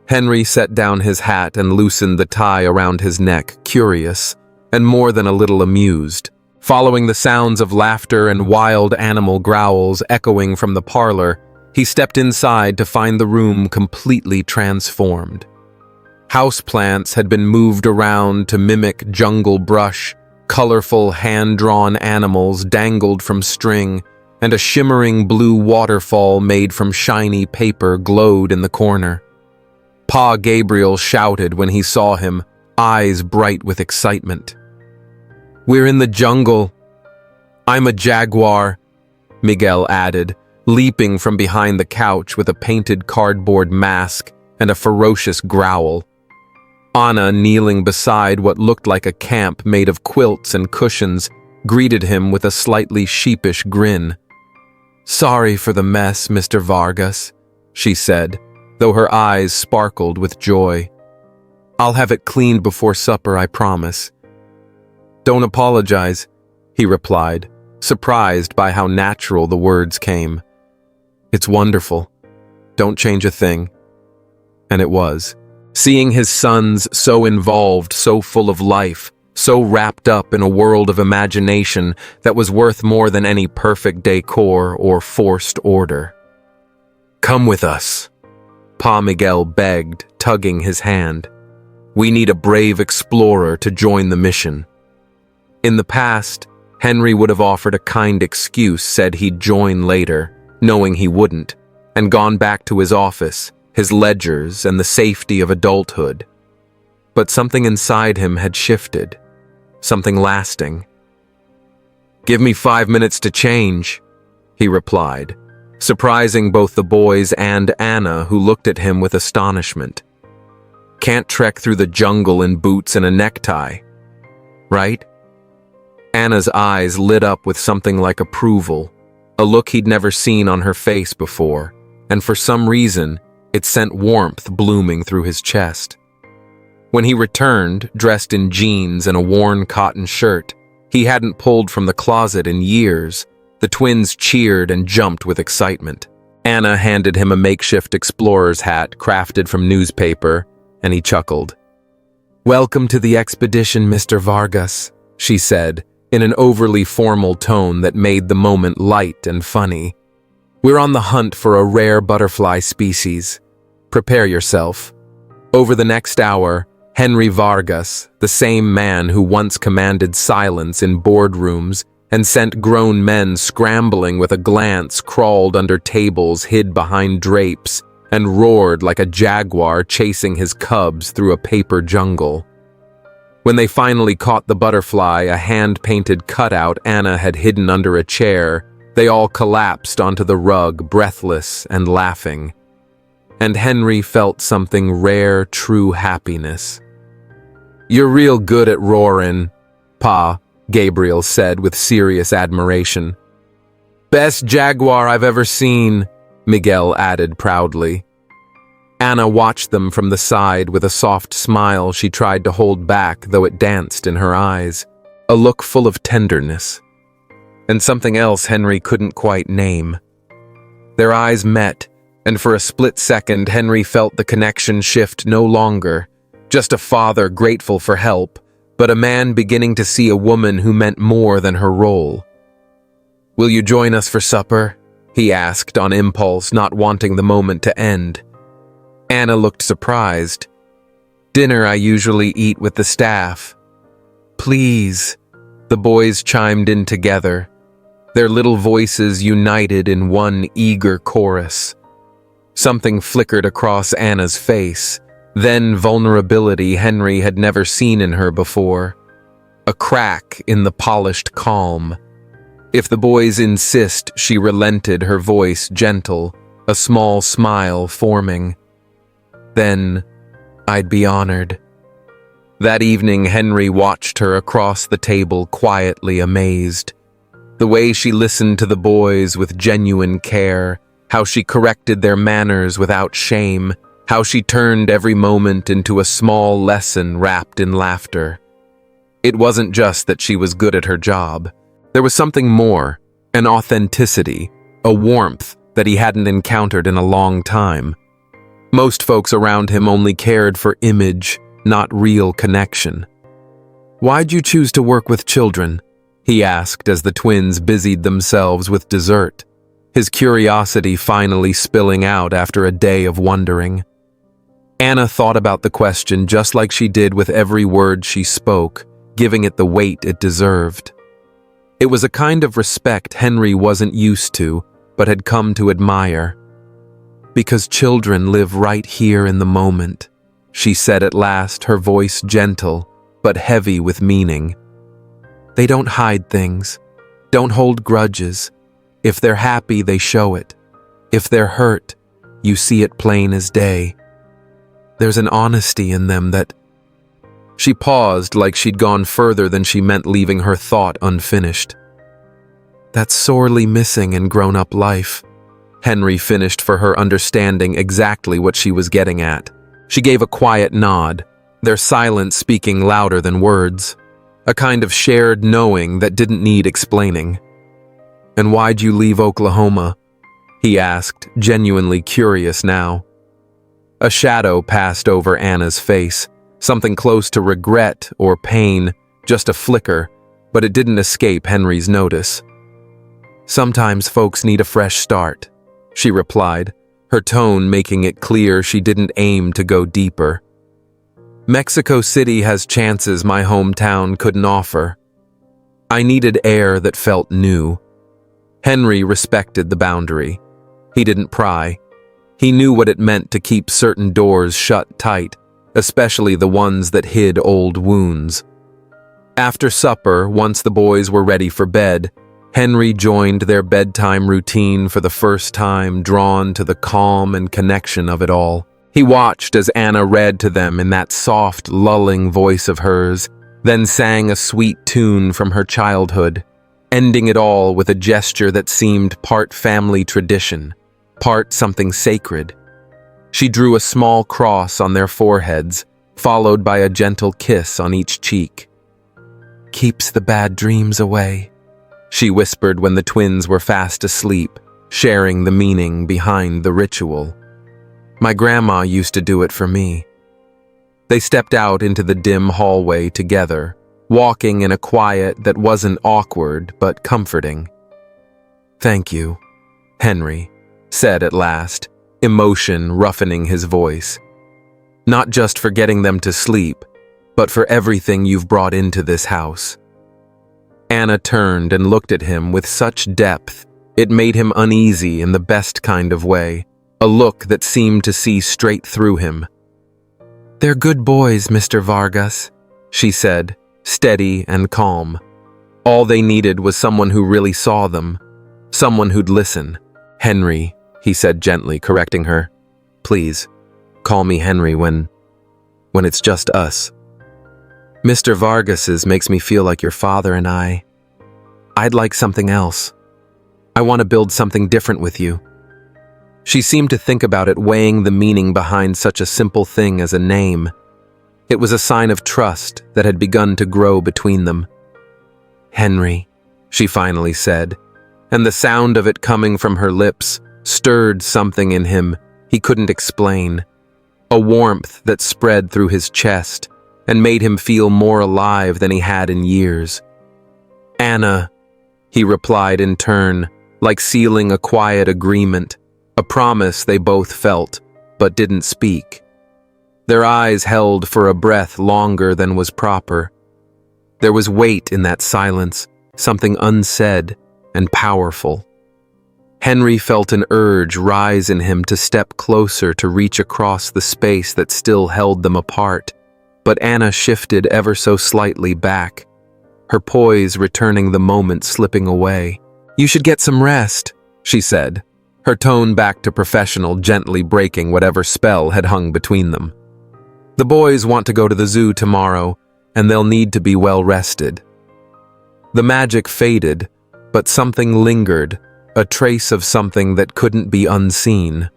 Henry set down his hat and loosened the tie around his neck, curious, and more than a little amused. Following the sounds of laughter and wild animal growls echoing from the parlor, he stepped inside to find the room completely transformed. Houseplants had been moved around to mimic jungle brush, colorful hand-drawn animals dangled from string, and a shimmering blue waterfall made from shiny paper glowed in the corner. Pa Gabriel shouted when he saw him, eyes bright with excitement. "We're in the jungle. I'm a jaguar," Miguel added, leaping from behind the couch with a painted cardboard mask and a ferocious growl. Anna, kneeling beside what looked like a camp made of quilts and cushions, greeted him with a slightly sheepish grin. "Sorry for the mess, Mr. Vargas," she said, though her eyes sparkled with joy. "I'll have it cleaned before supper, I promise." "Don't apologize," he replied, surprised by how natural the words came. "It's wonderful. Don't change a thing." And it was. Seeing his sons so involved, so full of life, so wrapped up in a world of imagination that was worth more than any perfect decor or forced order. "Come with us," Pa Miguel begged, tugging his hand. "We need a brave explorer to join the mission." In the past, Henry would have offered a kind excuse, said he'd join later, knowing he wouldn't, and gone back to his office, his ledgers, and the safety of adulthood. But something inside him had shifted, something lasting. "Give me 5 minutes to change," he replied, surprising both the boys and Anna, who looked at him with astonishment. "Can't trek through the jungle in boots and a necktie, right?" Anna's eyes lit up with something like approval, a look he'd never seen on her face before, and for some reason, it sent warmth blooming through his chest. When he returned, dressed in jeans and a worn cotton shirt he hadn't pulled from the closet in years, the twins cheered and jumped with excitement. Anna handed him a makeshift explorer's hat crafted from newspaper, and he chuckled. "Welcome to the expedition, Mr. Vargas," she said, in an overly formal tone that made the moment light and funny. "We're on the hunt for a rare butterfly species. Prepare yourself." Over the next hour, Henry Vargas, the same man who once commanded silence in boardrooms and sent grown men scrambling with a glance, crawled under tables hid behind drapes, and roared like a jaguar chasing his cubs through a paper jungle. When they finally caught the butterfly, a hand-painted cutout Anna had hidden under a chair, they all collapsed onto the rug, breathless and laughing. And Henry felt something rare, true happiness. "You're real good at roaring, Pa," Gabriel said with serious admiration. "Best jaguar I've ever seen," Miguel added proudly. Anna watched them from the side with a soft smile she tried to hold back, though it danced in her eyes, a look full of tenderness, and something else Henry couldn't quite name. Their eyes met, and for a split second Henry felt the connection shift, no longer just a father grateful for help, but a man beginning to see a woman who meant more than her role. "Will you join us for supper?" he asked on impulse, not wanting the moment to end. Anna looked surprised. "Dinner I usually eat with the staff." "Please," the boys chimed in together, their little voices united in one eager chorus. Something flickered across Anna's face, then vulnerability Henry had never seen in her before. A crack in the polished calm. If the boys insist, she relented, her voice gentle, a small smile forming. "Then I'd be honored." That evening, Henry watched her across the table, quietly amazed. The way she listened to the boys with genuine care, how she corrected their manners without shame, how she turned every moment into a small lesson wrapped in laughter. It wasn't just that she was good at her job. There was something more, an authenticity, a warmth that he hadn't encountered in a long time. Most folks around him only cared for image, not real connection. "Why'd you choose to work with children?" he asked as the twins busied themselves with dessert, his curiosity finally spilling out after a day of wondering. Anna thought about the question just like she did with every word she spoke, giving it the weight it deserved. It was a kind of respect Henry wasn't used to, but had come to admire. "Because children live right here in the moment," she said at last, her voice gentle, but heavy with meaning. "They don't hide things, don't hold grudges. If they're happy, they show it. If they're hurt, you see it plain as day. There's an honesty in them that—" She paused like she'd gone further than she meant, leaving her thought unfinished. "That's sorely missing in grown-up life," Henry finished for her, understanding exactly what she was getting at. She gave a quiet nod, their silence speaking louder than words, a kind of shared knowing that didn't need explaining. "And why'd you leave Oklahoma?" he asked, genuinely curious now. A shadow passed over Anna's face, something close to regret or pain, just a flicker, but it didn't escape Henry's notice. "Sometimes folks need a fresh start," she replied, her tone making it clear she didn't aim to go deeper. "Mexico City has chances my hometown couldn't offer. I needed air that felt new." Henry respected the boundary. He didn't pry. He knew what it meant to keep certain doors shut tight, especially the ones that hid old wounds. After supper, once the boys were ready for bed, Henry joined their bedtime routine for the first time, drawn to the calm and connection of it all. He watched as Anna read to them in that soft, lulling voice of hers, then sang a sweet tune from her childhood, ending it all with a gesture that seemed part family tradition, part something sacred. She drew a small cross on their foreheads, followed by a gentle kiss on each cheek. "Keeps the bad dreams away," she whispered when the twins were fast asleep, sharing the meaning behind the ritual. "My grandma used to do it for me." They stepped out into the dim hallway together, walking in a quiet that wasn't awkward but comforting. "Thank you," Henry said at last, emotion roughening his voice. "Not just for getting them to sleep, but for everything you've brought into this house." Anna turned and looked at him with such depth, it made him uneasy in the best kind of way, a look that seemed to see straight through him. "They're good boys, Mr. Vargas," she said, steady and calm. All they needed was someone who really saw them, someone who'd listen. "Henry," he said gently, correcting her. "Please, call me Henry when it's just us. Mr. Vargas's makes me feel like your father and I'd like something else. I want to build something different with you." She seemed to think about it, weighing the meaning behind such a simple thing as a name. It was a sign of trust that had begun to grow between them. "Henry," she finally said, and the sound of it coming from her lips stirred something in him he couldn't explain, a warmth that spread through his chest and made him feel more alive than he had in years. "Anna," he replied in turn, like sealing a quiet agreement, a promise they both felt but didn't speak. Their eyes held for a breath longer than was proper. There was weight in that silence, something unsaid and powerful. Henry felt an urge rise in him to step closer, to reach across the space that still held them apart, but Anna shifted ever so slightly back, her poise returning the moment slipping away. "You should get some rest," she said, her tone back to professional, gently breaking whatever spell had hung between them. "The boys want to go to the zoo tomorrow, and they'll need to be well rested." The magic faded, but something lingered, a trace of something that couldn't be unseen.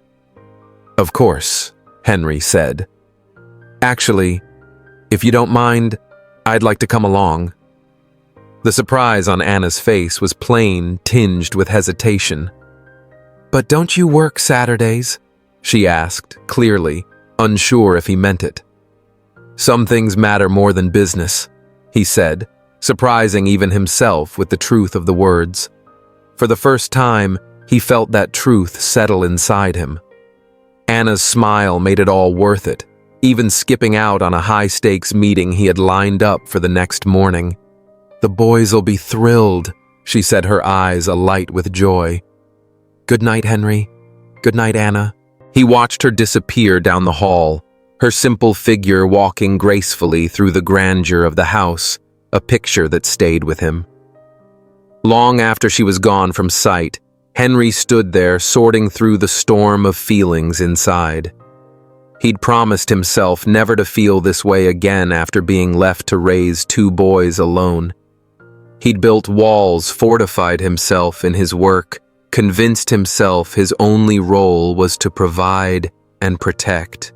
"Of course," Henry said. "Actually, if you don't mind, I'd like to come along." The surprise on Anna's face was plain, tinged with hesitation. "But don't you work Saturdays?" she asked, clearly, unsure if he meant it. "Some things matter more than business," he said, surprising even himself with the truth of the words. For the first time, he felt that truth settle inside him. Anna's smile made it all worth it, even skipping out on a high-stakes meeting he had lined up for the next morning. "The boys'll be thrilled," she said, her eyes alight with joy. "Good night, Henry. Good night, Anna." He watched her disappear down the hall, her simple figure walking gracefully through the grandeur of the house, a picture that stayed with him. Long after she was gone from sight, Henry stood there sorting through the storm of feelings inside. He'd promised himself never to feel this way again after being left to raise two boys alone. He'd built walls, fortified himself in his work, convinced himself his only role was to provide and protect.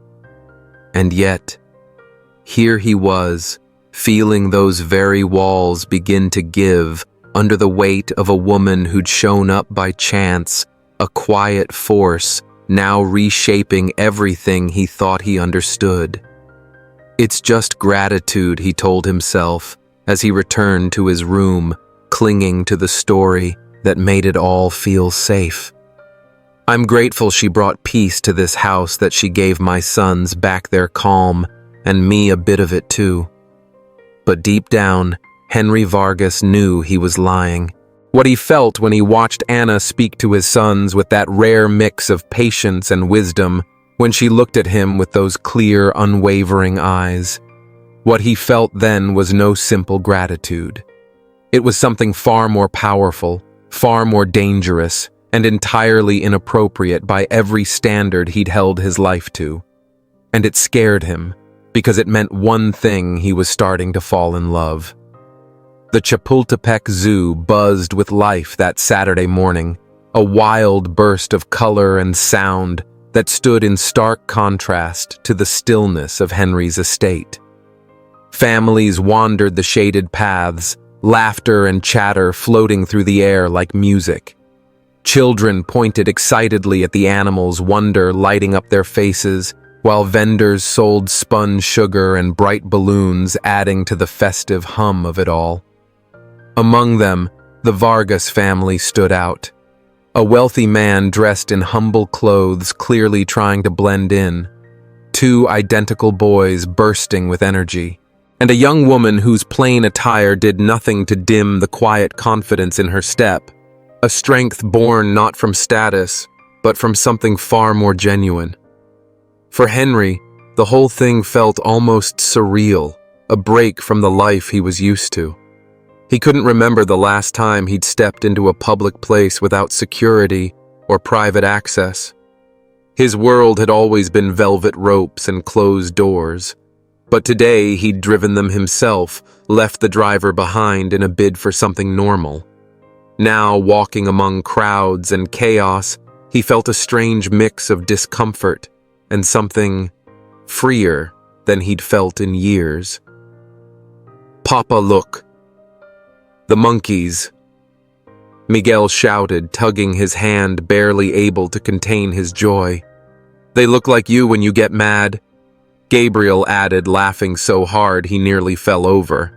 And yet, here he was, feeling those very walls begin to give under the weight of a woman who'd shown up by chance, a quiet force now reshaping everything he thought he understood. "It's just gratitude," he told himself as he returned to his room, clinging to the story that made it all feel safe. "I'm grateful she brought peace to this house, that she gave my sons back their calm, and me a bit of it too." But deep down, Henry Vargas knew he was lying. What he felt when he watched Anna speak to his sons with that rare mix of patience and wisdom, when she looked at him with those clear, unwavering eyes. What he felt then was no simple gratitude. It was something far more powerful, far more dangerous, and entirely inappropriate by every standard he'd held his life to. And it scared him, because it meant one thing: he was starting to fall in love. The Chapultepec Zoo buzzed with life that Saturday morning, a wild burst of color and sound that stood in stark contrast to the stillness of Henry's estate. Families wandered the shaded paths, laughter and chatter floating through the air like music. Children pointed excitedly at the animals, wonder lighting up their faces, while vendors sold spun sugar and bright balloons, adding to the festive hum of it all. Among them, the Vargas family stood out. A wealthy man dressed in humble clothes, clearly trying to blend in. Two identical boys bursting with energy. And a young woman whose plain attire did nothing to dim the quiet confidence in her step. A strength born not from status, but from something far more genuine. For Henry, the whole thing felt almost surreal, a break from the life he was used to. He couldn't remember the last time he'd stepped into a public place without security or private access. His world had always been velvet ropes and closed doors, but today he'd driven them himself, left the driver behind in a bid for something normal. Now, walking among crowds and chaos, He felt a strange mix of discomfort and something freer than he'd felt in years. "Papa, look. The monkeys," Miguel shouted, tugging his hand, barely able to contain his joy. "They look like you when you get mad," Gabriel added, laughing so hard he nearly fell over.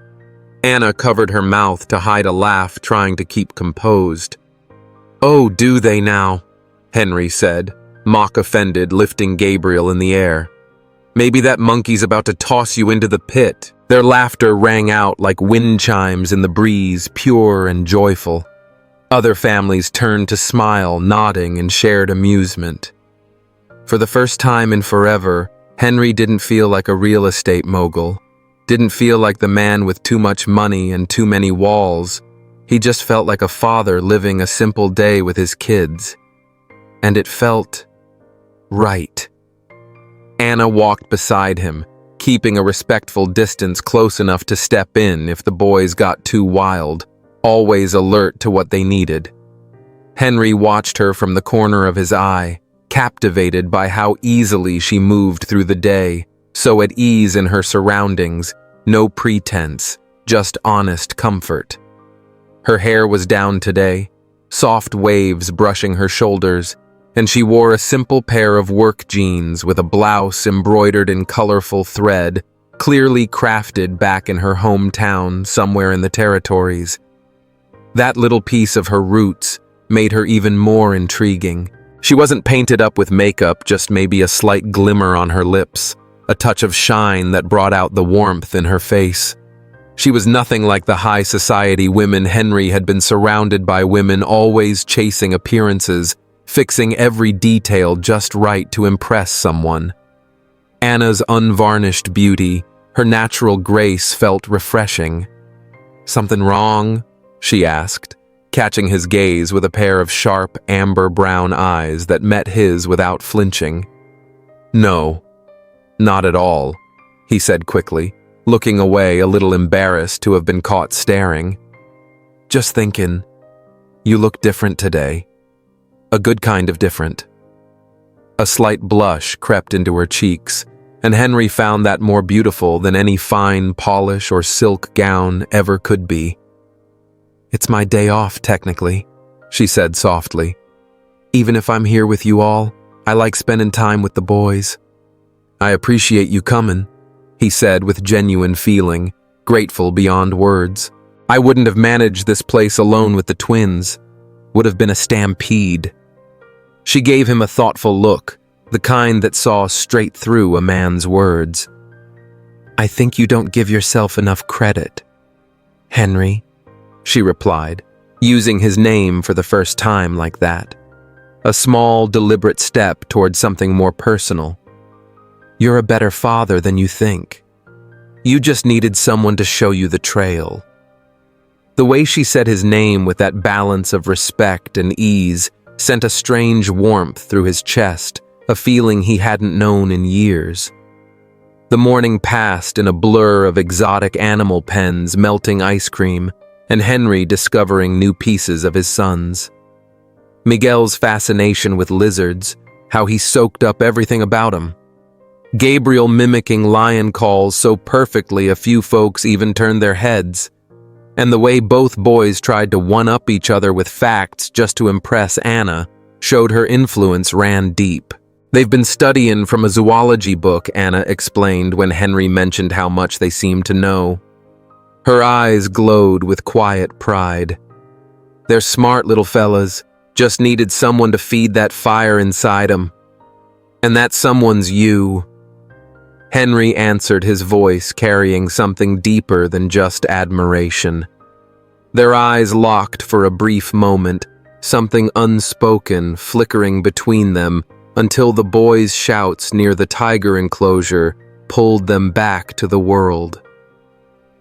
Anna covered her mouth to hide a laugh, trying to keep composed. "Oh, do they now?" Henry said, mock offended, lifting Gabriel in the air. "Maybe that monkey's about to toss you into the pit." Their laughter rang out like wind chimes in the breeze, pure and joyful. Other families turned to smile, nodding in shared amusement. For the first time in forever, Henry didn't feel like a real estate mogul, didn't feel like the man with too much money and too many walls. He just felt like a father living a simple day with his kids. And it felt right. Anna walked beside him, keeping a respectful distance close enough to step in if the boys got too wild, always alert to what they needed. Henry watched her from the corner of his eye, captivated by how easily she moved through the day, so at ease in her surroundings, no pretense, just honest comfort. Her hair was down today, soft waves brushing her shoulders, and she wore a simple pair of work jeans with a blouse embroidered in colorful thread, clearly crafted back in her hometown somewhere in the territories. That little piece of her roots made her even more intriguing. She wasn't painted up with makeup, just maybe a slight glimmer on her lips, a touch of shine that brought out the warmth in her face. She was nothing like the high society women. Henry had been surrounded by women always chasing appearances, fixing every detail just right to impress someone. Anna's unvarnished beauty, her natural grace felt refreshing. "Something wrong?" she asked, catching his gaze with a pair of sharp, amber-brown eyes that met his without flinching. "No, not at all," he said quickly, looking away, a little embarrassed to have been caught staring. "Just thinking, you look different today. A good kind of different." A slight blush crept into her cheeks, and Henry found that more beautiful than any fine polish or silk gown ever could be. "It's my day off, technically," she said softly. "Even if I'm here with you all, I like spending time with the boys." "I appreciate you coming," he said with genuine feeling, grateful beyond words. "I wouldn't have managed this place alone with the twins. Would have been a stampede." She gave him a thoughtful look, the kind that saw straight through a man's words. "I think you don't give yourself enough credit, Henry," she replied, using his name for the first time like that. A small, deliberate step toward something more personal. "You're a better father than you think. You just needed someone to show you the trail." The way she said his name with that balance of respect and ease sent a strange warmth through his chest, a feeling he hadn't known in years. The morning passed in a blur of exotic animal pens, melting ice cream, and Henry discovering new pieces of his sons. Miguel's fascination with lizards, how he soaked up everything about him. Gabriel mimicking lion calls so perfectly a few folks even turned their heads. And the way both boys tried to one-up each other with facts just to impress Anna showed her influence ran deep. "They've been studying from a zoology book," Anna explained when Henry mentioned how much they seemed to know. Her eyes glowed with quiet pride. "They're smart little fellas, just needed someone to feed that fire inside 'em. And that someone's you." Henry answered, his voice carrying something deeper than just admiration. Their eyes locked for a brief moment, something unspoken flickering between them until the boys' shouts near the tiger enclosure pulled them back to the world.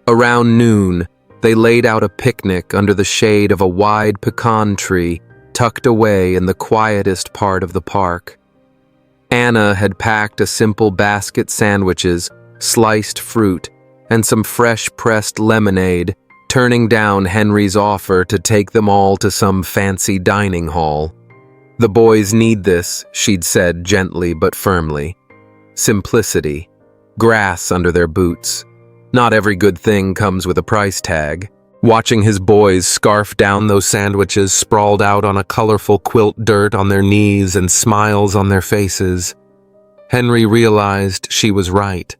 Around noon, they laid out a picnic under the shade of a wide pecan tree tucked away in the quietest part of the park. Anna had packed a simple basket sandwiches, sliced fruit, and some fresh-pressed lemonade, turning down Henry's offer to take them all to some fancy dining hall. "The boys need this," she'd said gently but firmly. Simplicity. Grass under their boots. Not every good thing comes with a price tag. Watching his boys scarf down those sandwiches sprawled out on a colorful quilt dirt on their knees and smiles on their faces, Henry realized she was right.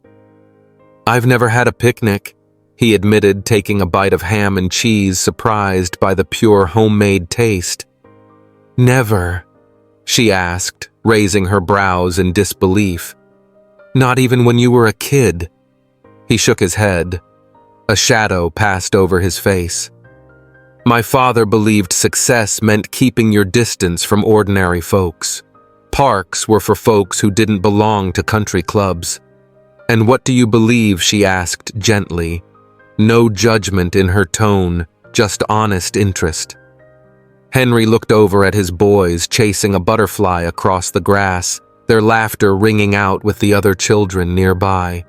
"I've never had a picnic," he admitted, taking a bite of ham and cheese, surprised by the pure homemade taste. "Never?" she asked, raising her brows in disbelief. "Not even when you were a kid?" He shook his head. A shadow passed over his face. "My father believed success meant keeping your distance from ordinary folks. Parks were for folks who didn't belong to country clubs." "And what do you believe?" she asked gently. No judgment in her tone, just honest interest. Henry looked over at his boys chasing a butterfly across the grass, their laughter ringing out with the other children nearby.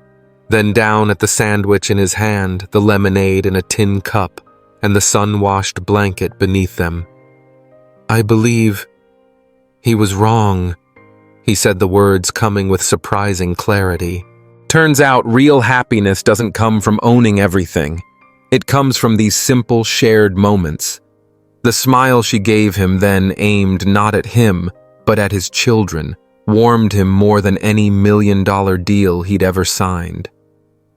Then down at the sandwich in his hand, the lemonade in a tin cup, and the sun-washed blanket beneath them. "I believe he was wrong," he said, the words coming with surprising clarity. Turns out real happiness doesn't come from owning everything. It comes from these simple shared moments. The smile she gave him then, aimed not at him, but at his children, warmed him more than any $1 million deal he'd ever signed.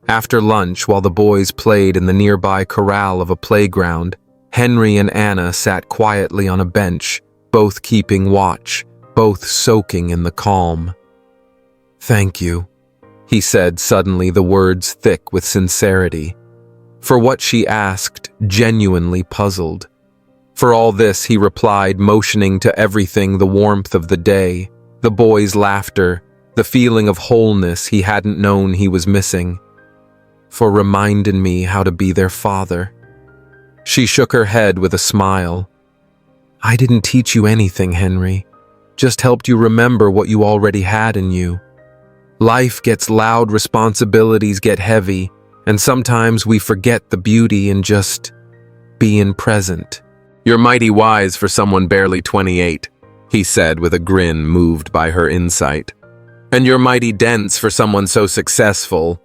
After lunch, while the boys played in the nearby corral of a playground, Henry and Anna sat quietly on a bench, both keeping watch, both soaking in the calm. "Thank you," he said suddenly, the words thick with sincerity. For what she asked, genuinely puzzled. For all this, he replied, motioning to everything: the warmth of the day, the boys' laughter, the feeling of wholeness he hadn't known he was missing. "For reminding me how to be their father." She shook her head with a smile. "I didn't teach you anything, Henry. Just helped you remember what you already had in you. Life gets loud, responsibilities get heavy, and sometimes we forget the beauty in just being present." "You're mighty wise for someone barely 28, he said with a grin, moved by her insight. "And you're mighty dense for someone so successful."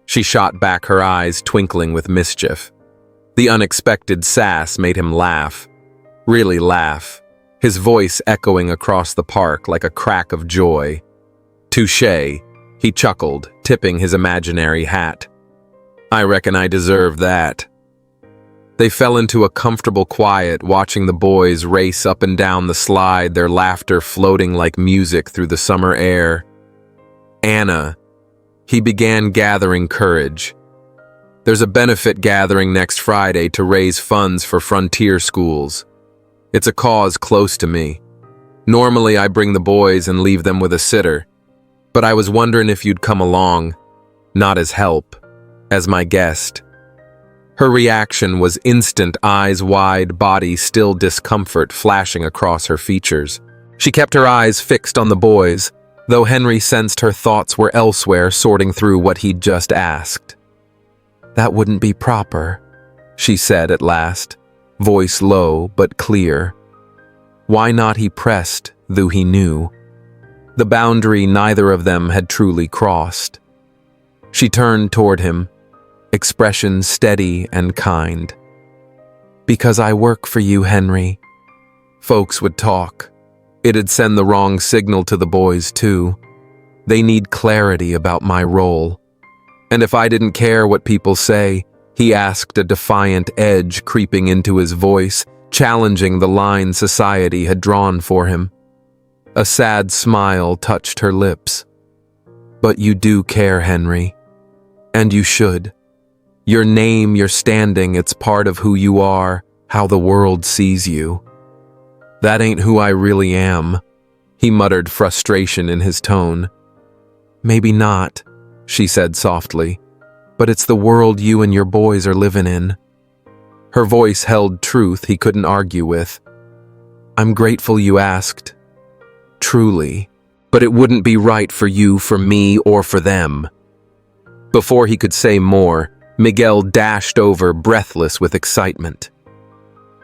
She shot back, her eyes twinkling with mischief. The unexpected sass made him laugh. Really laugh, his voice echoing across the park like a crack of joy. "Touché," he chuckled, tipping his imaginary hat. "I reckon I deserve that." They fell into a comfortable quiet, watching the boys race up and down the slide, their laughter floating like music through the summer air. "Anna," he began, gathering courage. "There's a benefit gathering next Friday to raise funds for frontier schools. It's a cause close to me. Normally I bring the boys and leave them with a sitter, but I was wondering if you'd come along, not as help, as my guest." Her reaction was instant, eyes wide, body still, discomfort flashing across her features. She kept her eyes fixed on the boys, though Henry sensed her thoughts were elsewhere, sorting through what he'd just asked. "That wouldn't be proper," she said at last, voice low but clear. Why not, he pressed, though he knew. The boundary neither of them had truly crossed. She turned toward him, expression steady and kind. "Because I work for you, Henry." Folks would talk. It'd send the wrong signal to the boys, too. They need clarity about my role. And if I didn't care what people say, he asked, a defiant edge creeping into his voice, challenging the line society had drawn for him. A sad smile touched her lips. "But you do care, Henry. And you should. Your name, your standing, it's part of who you are, how the world sees you." "That ain't who I really am," he muttered, frustration in his tone. "Maybe not," she said softly, "but it's the world you and your boys are living in." Her voice held truth he couldn't argue with. "I'm grateful you asked. Truly. But it wouldn't be right for you, for me, or for them." Before he could say more, Miguel dashed over, breathless with excitement.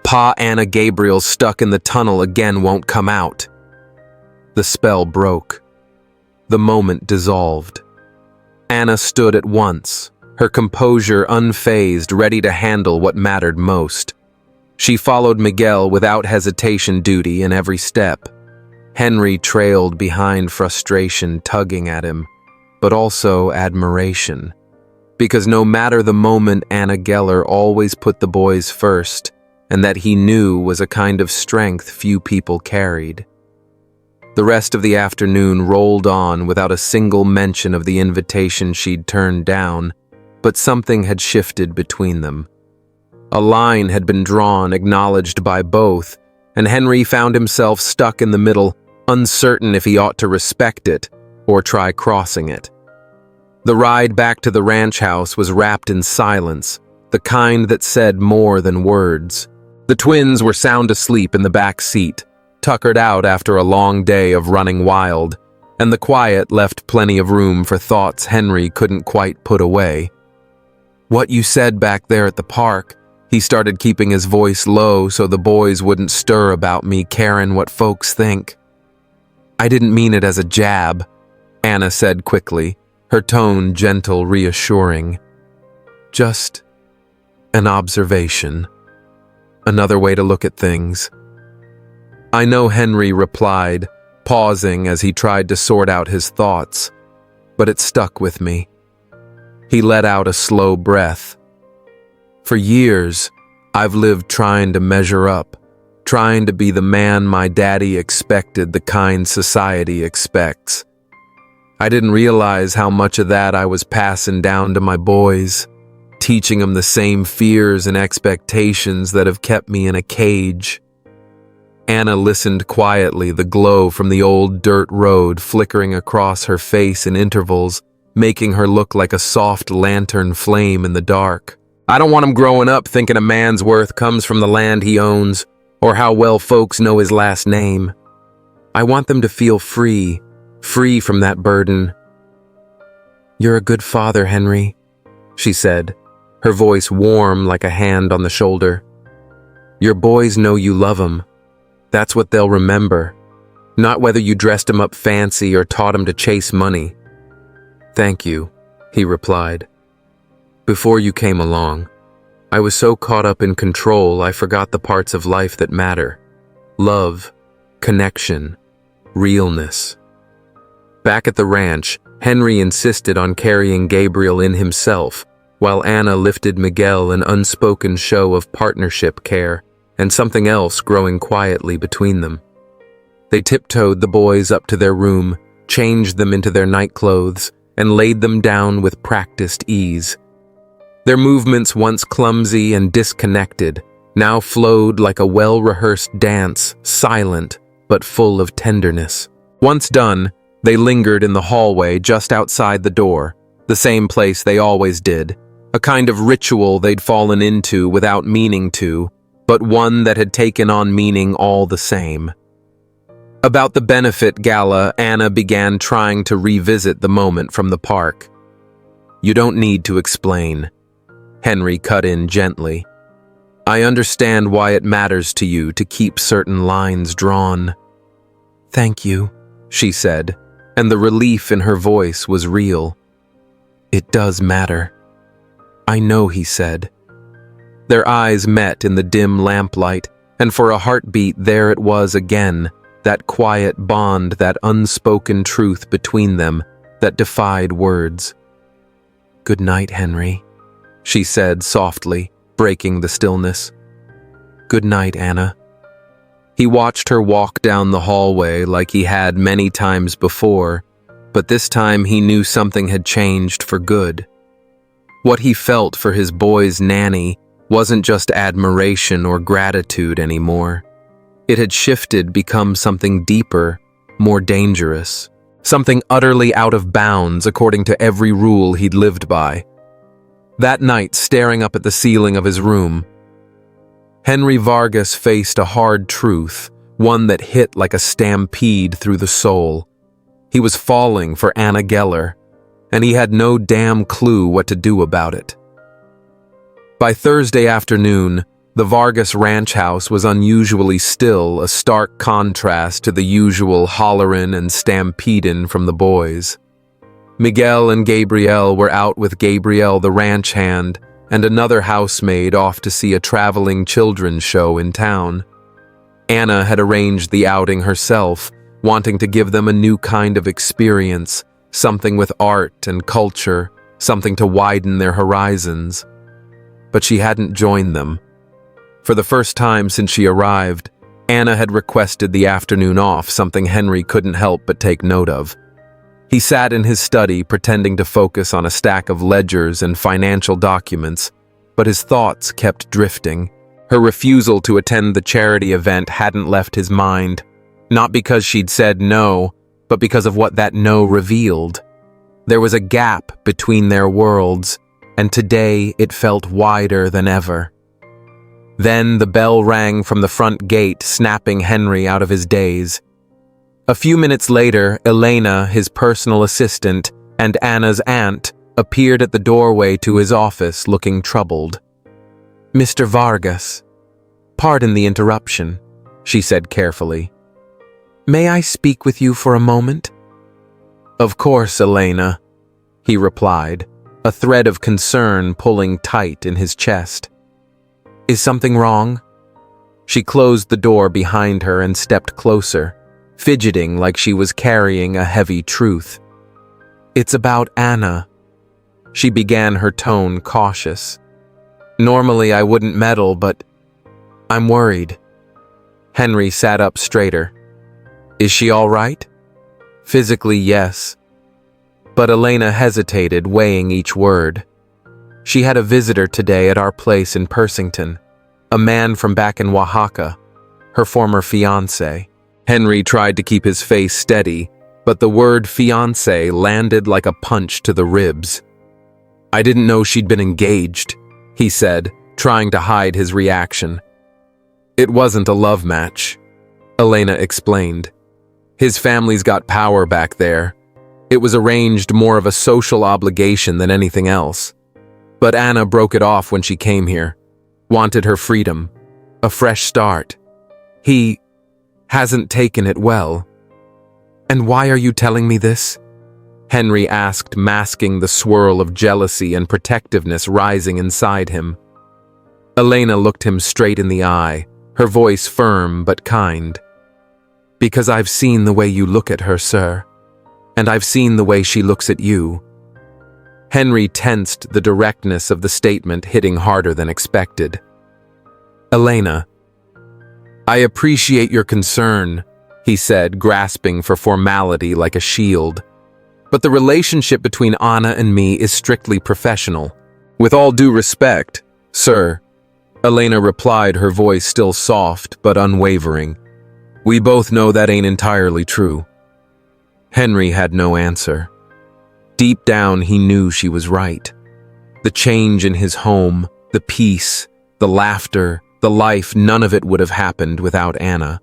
"Pa, Anna Gabriel's stuck in the tunnel again, won't come out. The spell broke. The moment dissolved. Anna stood at once, her composure unfazed, ready to handle what mattered most. She followed Miguel without hesitation, duty in every step. Henry trailed behind, frustration tugging at him, but also admiration. Because no matter the moment, Anna Geller always put the boys first, and that he knew was a kind of strength few people carried. The rest of the afternoon rolled on without a single mention of the invitation she'd turned down, but something had shifted between them. A line had been drawn, acknowledged by both, and Henry found himself stuck in the middle, uncertain if he ought to respect it or try crossing it. The ride back to the ranch house was wrapped in silence, the kind that said more than words. The twins were sound asleep in the back seat, tuckered out after a long day of running wild, and the quiet left plenty of room for thoughts Henry couldn't quite put away. "What you said back there at the park," he started, keeping his voice low so the boys wouldn't stir about me caring what folks think. "I didn't mean it as a jab," Anna said quickly, her tone gentle, reassuring. "Just an observation. Another way to look at things." "I know," Henry replied, pausing as he tried to sort out his thoughts, "but it stuck with me." He let out a slow breath. "For years, I've lived trying to measure up, trying to be the man my daddy expected, the kind society expects. I didn't realize how much of that I was passing down to my boys, teaching them the same fears and expectations that have kept me in a cage." Anna listened quietly, the glow from the old dirt road flickering across her face in intervals, making her look like a soft lantern flame in the dark. "I don't want him growing up thinking a man's worth comes from the land he owns, or how well folks know his last name. I want them to feel free from that burden." "You're a good father, Henry," she said, her voice warm like a hand on the shoulder. "Your boys know you love 'em. That's what they'll remember, not whether you dressed 'em up fancy or taught 'em to chase money." "Thank you," he replied. "Before you came along, I was so caught up in control I forgot the parts of life that matter. Love, connection, realness." Back at the ranch, Henry insisted on carrying Gabriel in himself, while Anna lifted Miguel, an unspoken show of partnership care, and something else growing quietly between them. They tiptoed the boys up to their room, changed them into their nightclothes, and laid them down with practiced ease. Their movements, once clumsy and disconnected, now flowed like a well-rehearsed dance, silent but full of tenderness. Once done, they lingered in the hallway just outside the door, the same place they always did, a kind of ritual they'd fallen into without meaning to, but one that had taken on meaning all the same. About the benefit gala, Anna began trying to revisit the moment from the park. "You don't need to explain," Henry cut in gently. "I understand why it matters to you to keep certain lines drawn." "Thank you," she said, and the relief in her voice was real. "It does matter." "I know," he said. Their eyes met in the dim lamplight, and for a heartbeat there it was again, that quiet bond, that unspoken truth between them that defied words. "Good night, Henry," she said softly, breaking the stillness. "Good night, Anna." He watched her walk down the hallway like he had many times before, but this time he knew something had changed for good. What he felt for his boy's nanny wasn't just admiration or gratitude anymore. It had shifted, become something deeper, more dangerous, something utterly out of bounds according to every rule he'd lived by. That night, staring up at the ceiling of his room, Henry Vargas faced a hard truth, one that hit like a stampede through the soul. He was falling for Anna Geller, and he had no damn clue what to do about it. By Thursday afternoon, The Vargas ranch house was unusually still, a stark contrast to the usual hollerin' and stampedin' from the boys. Miguel and Gabriel were out with Gabriel the ranch hand and another housemaid off to see a traveling children's show in town. Anna had arranged the outing herself, wanting to give them a new kind of experience, something with art and culture, something to widen their horizons. But she hadn't joined them. For the first time since she arrived, Anna had requested the afternoon off, something Henry couldn't help but take note of. He sat in his study pretending to focus on a stack of ledgers and financial documents, but his thoughts kept drifting. Her refusal to attend the charity event hadn't left his mind, not because she'd said no, but because of what that no revealed. There was a gap between their worlds, and today it felt wider than ever. Then the bell rang from the front gate, snapping Henry out of his daze. A few minutes later, Elena, his personal assistant, and Anna's aunt appeared at the doorway to his office looking troubled. "Mr. Vargas, pardon the interruption," she said carefully. "May I speak with you for a moment?" "Of course, Elena," he replied, a thread of concern pulling tight in his chest. "Is something wrong?" She closed the door behind her and stepped closer, fidgeting like she was carrying a heavy truth. "It's about Anna." She began, her tone cautious. "Normally I wouldn't meddle, but I'm worried." Henry sat up straighter. "Is she all right?" "Physically, yes." But Elena hesitated, weighing each word. "She had a visitor today at our place in Persington, a man from back in Oaxaca, her former fiancé." Henry tried to keep his face steady, but the word fiancé landed like a punch to the ribs. "I didn't know she'd been engaged," he said, trying to hide his reaction. "It wasn't a love match," Elena explained. "His family's got power back there. It was arranged more of a social obligation than anything else. But Anna broke it off when she came here. Wanted her freedom. A fresh start. He hasn't taken it well." "And why are you telling me this?" Henry asked, masking the swirl of jealousy and protectiveness rising inside him. Elena looked him straight in the eye, her voice firm but kind. "Because I've seen the way you look at her, sir. And I've seen the way she looks at you." Henry tensed, the directness of the statement hitting harder than expected. "Elena, I appreciate your concern," he said, grasping for formality like a shield. "But the relationship between Anna and me is strictly professional." "With all due respect, sir," Elena replied, her voice still soft but unwavering. "We both know that ain't entirely true." Henry had no answer. Deep down, he knew she was right. The change in his home, the peace, the laughter, the life, none of it would have happened without Anna.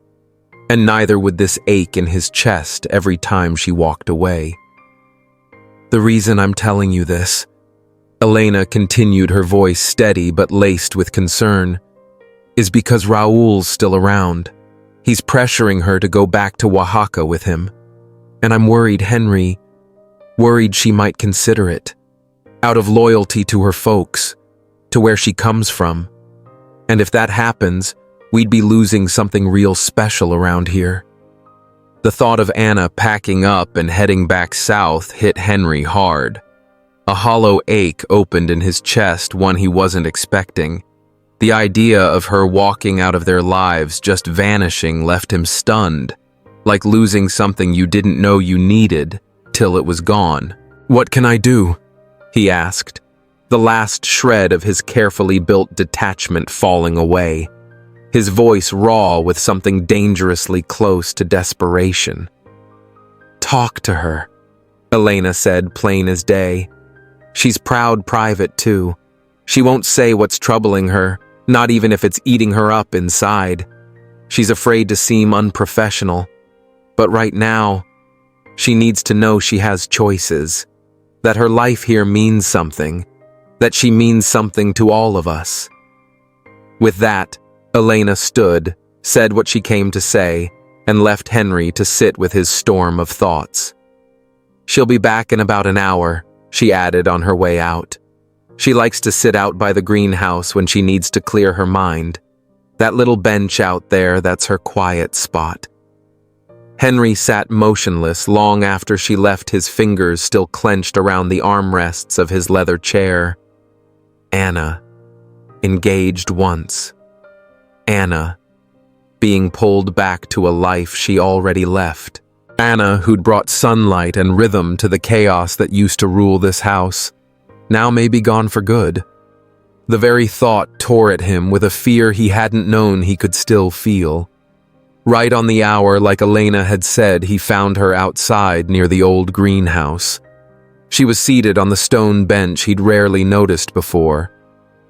And neither would this ache in his chest every time she walked away. "The reason I'm telling you this," Elena continued, her voice steady but laced with concern, "is because Raúl's still around. He's pressuring her to go back to Oaxaca with him. And I'm worried, Henry, worried she might consider it, out of loyalty to her folks, to where she comes from. And if that happens, we'd be losing something real special around here." The thought of Anna packing up and heading back south hit Henry hard. A hollow ache opened in his chest, one he wasn't expecting. The idea of her walking out of their lives, just vanishing, left him stunned, like losing something you didn't know you needed till it was gone. "What can I do?" he asked, the last shred of his carefully built detachment falling away, his voice raw with something dangerously close to desperation. "Talk to her," Elena said, plain as day. "She's proud private, too. She won't say what's troubling her, not even if it's eating her up inside. She's afraid to seem unprofessional. But right now, she needs to know she has choices, that her life here means something, that she means something to all of us." With that, Elena stood, said what she came to say, and left Henry to sit with his storm of thoughts. "She'll be back in about an hour," she added on her way out. "She likes to sit out by the greenhouse when she needs to clear her mind. That little bench out there, that's her quiet spot." Henry sat motionless long after she left, his fingers still clenched around the armrests of his leather chair. Anna. Engaged once. Anna. Being pulled back to a life she already left. Anna, who'd brought sunlight and rhythm to the chaos that used to rule this house, now may be gone for good. The very thought tore at him with a fear he hadn't known he could still feel. Right on the hour, like Elena had said, he found her outside near the old greenhouse. She was seated on the stone bench he'd rarely noticed before,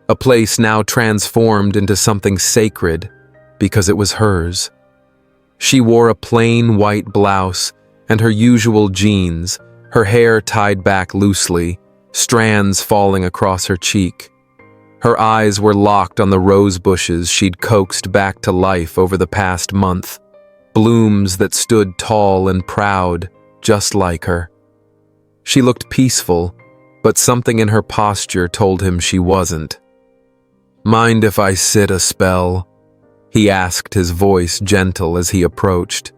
a place now transformed into something sacred because it was hers. She wore a plain white blouse and her usual jeans, her hair tied back loosely, strands falling across her cheek. Her eyes were locked on the rose bushes she'd coaxed back to life over the past month, blooms that stood tall and proud, just like her. She looked peaceful, but something in her posture told him she wasn't. "Mind if I sit a spell?" he asked, his voice gentle as he approached.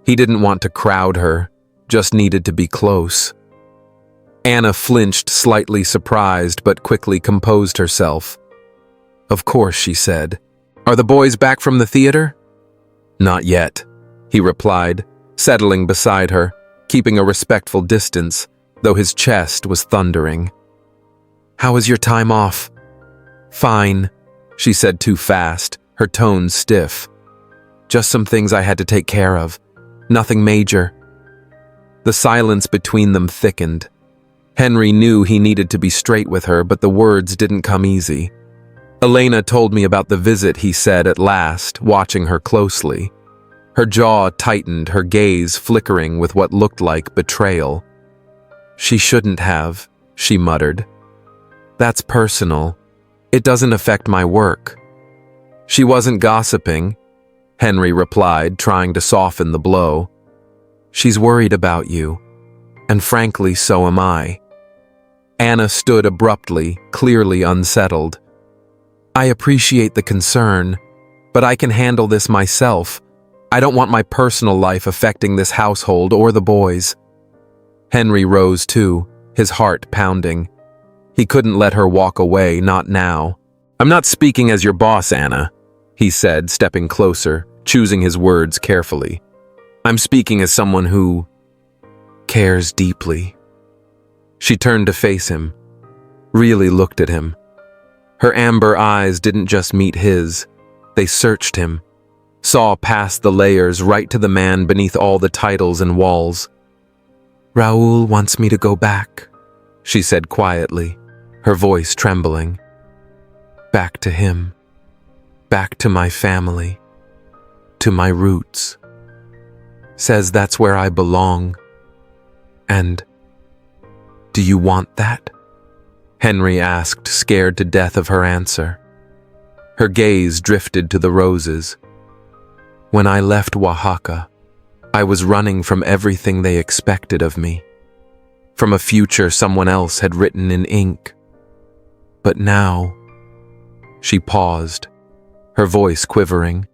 He didn't want to crowd her, just needed to be close. Anna flinched, slightly surprised, but quickly composed herself. "Of course," she said. "Are the boys back from the theater?" "Not yet," he replied, settling beside her, keeping a respectful distance, though his chest was thundering. "How was your time off?" "Fine," she said too fast, her tone stiff. "Just some things I had to take care of. Nothing major." The silence between them thickened. Henry knew he needed to be straight with her, but the words didn't come easy. "Elena told me about the visit," he said at last, watching her closely. Her jaw tightened, her gaze flickering with what looked like betrayal. "She shouldn't have," she muttered. "That's personal. It doesn't affect my work." "She wasn't gossiping," Henry replied, trying to soften the blow. "She's worried about you, and frankly, so am I." Anna stood abruptly, clearly unsettled. "I appreciate the concern, but I can handle this myself. I don't want my personal life affecting this household or the boys." Henry rose too, his heart pounding. He couldn't let her walk away, not now. "I'm not speaking as your boss, Anna," he said, stepping closer, choosing his words carefully. "I'm speaking as someone who cares deeply." She turned to face him, really looked at him. Her amber eyes didn't just meet his, they searched him, saw past the layers right to the man beneath all the titles and walls. "Raoul wants me to go back," she said quietly, her voice trembling. "Back to him, back to my family, to my roots. Says that's where I belong. And do you want that?" Henry asked, scared to death of her answer. Her gaze drifted to the roses. "When I left Oaxaca, I was running from everything they expected of me, from a future someone else had written in ink. But now," she paused, her voice quivering,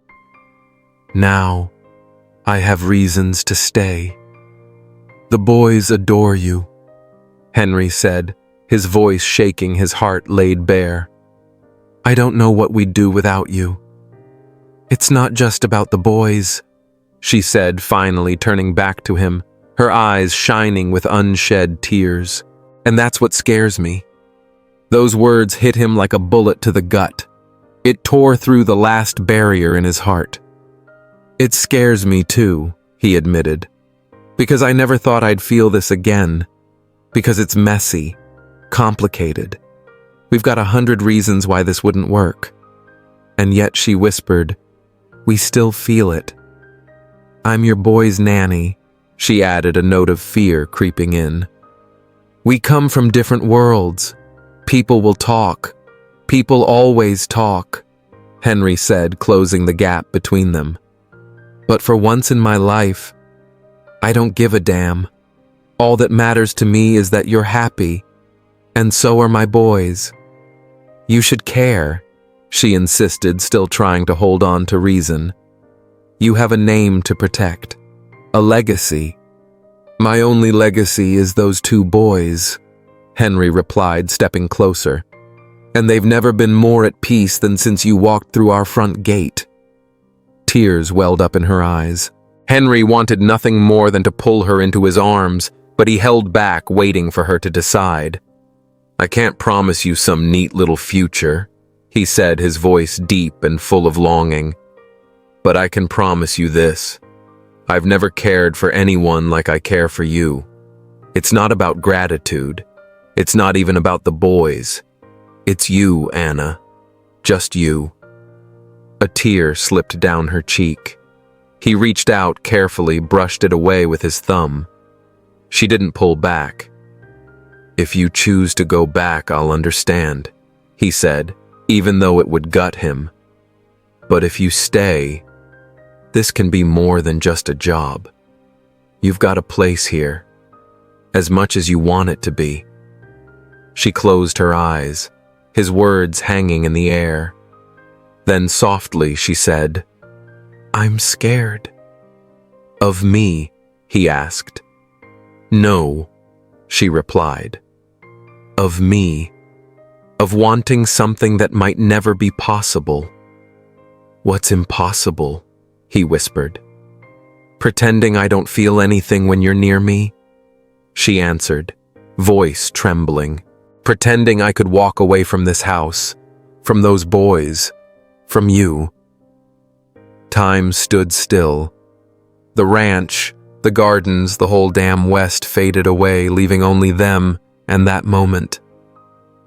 "now I have reasons to stay. The boys adore you," Henry said, his voice shaking, his heart laid bare. "I don't know what we'd do without you." "It's not just about the boys," she said, finally turning back to him, her eyes shining with unshed tears. "And that's what scares me." Those words hit him like a bullet to the gut. It tore through the last barrier in his heart. "It scares me too," he admitted, "because I never thought I'd feel this again. Because it's messy, complicated. We've got 100 reasons why this wouldn't work." And yet, she whispered, "We still feel it." "I'm your boy's nanny," she added, a note of fear creeping in. "We come from different worlds. People will talk. People always talk. Henry said, closing the gap between them. But for once in my life, I don't give a damn. All that matters to me is that you're happy, and so are my boys. You should care, she insisted, still trying to hold on to reason. You have a name to protect, a legacy. My only legacy is those two boys, Henry replied, stepping closer. And they've never been more at peace than since you walked through our front gate. Tears welled up in her eyes. Henry wanted nothing more than to pull her into his arms, but he held back, waiting for her to decide. I can't promise you some neat little future, he said, his voice deep and full of longing. But I can promise you this. I've never cared for anyone like I care for you. It's not about gratitude. It's not even about the boys. It's you, Anna. Just you. A tear slipped down her cheek. He reached out carefully, brushed it away with his thumb. She didn't pull back. If you choose to go back, I'll understand, he said, even though it would gut him. But if you stay, this can be more than just a job. You've got a place here, as much as you want it to be. She closed her eyes, his words hanging in the air. Then softly she said, I'm scared. Of me, he asked. No, she replied. Of me. Of wanting something that might never be possible. What's impossible? He whispered. Pretending I don't feel anything when you're near me? She answered, voice trembling. Pretending I could walk away from this house, from those boys, from you. Time stood still. The ranch, the gardens, the whole damn West faded away, leaving only them and that moment.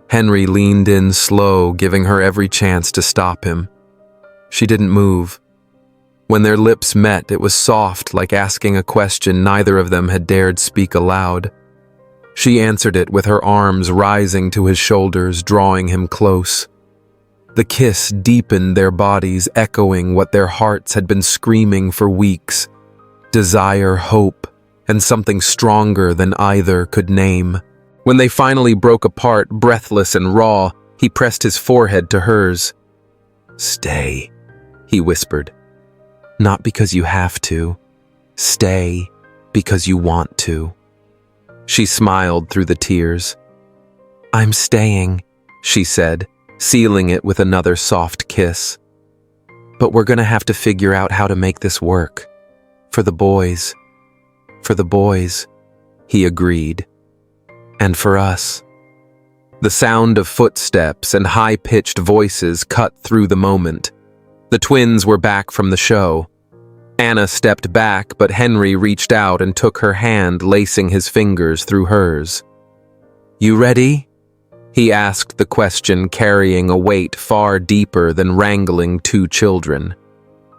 Henry leaned in slow, giving her every chance to stop him. She didn't move. When their lips met, it was soft, like asking a question neither of them had dared speak aloud. She answered it with her arms rising to his shoulders, drawing him close. The kiss deepened their bodies, echoing what their hearts had been screaming for weeks. Desire, hope, and something stronger than either could name. When they finally broke apart, breathless and raw, he pressed his forehead to hers. Stay, he whispered. Not because you have to. Stay because you want to. She smiled through the tears. I'm staying, she said, sealing it with another soft kiss. But we're gonna have to figure out how to make this work. For the boys. For the boys, he agreed. And for us. The sound of footsteps and high-pitched voices cut through the moment. The twins were back from the show. Anna stepped back, but Henry reached out and took her hand, lacing his fingers through hers. You ready? He asked, the question carrying a weight far deeper than wrangling two children.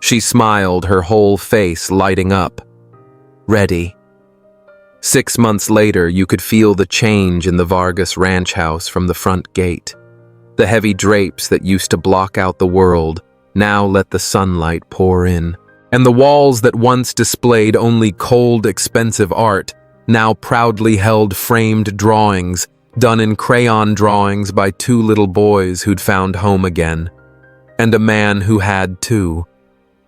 She smiled, her whole face lighting up. Ready. 6 months later, you could feel the change in the Vargas ranch house from the front gate. The heavy drapes that used to block out the world now let the sunlight pour in. And the walls that once displayed only cold, expensive art now proudly held framed drawings, done in crayon drawings by two little boys who'd found home again. And a man who had too.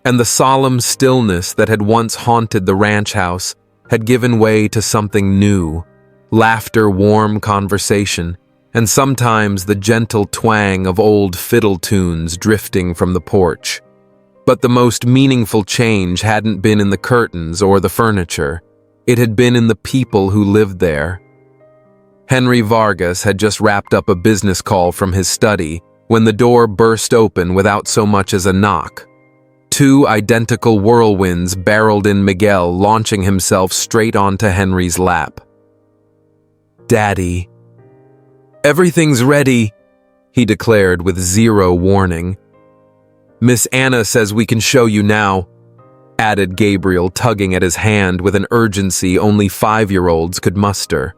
And the solemn stillness that had once haunted the ranch house had given way to something new. Laughter, warm conversation, and sometimes the gentle twang of old fiddle tunes drifting from the porch. But the most meaningful change hadn't been in the curtains or the furniture. It had been in the people who lived there. Henry Vargas had just wrapped up a business call from his study when the door burst open without so much as a knock. Two identical whirlwinds barreled in Miguel, launching himself straight onto Henry's lap. Daddy. Everything's ready, he declared with zero warning. Miss Anna says we can show you now, added Gabriel, tugging at his hand with an urgency only 5-year-olds could muster.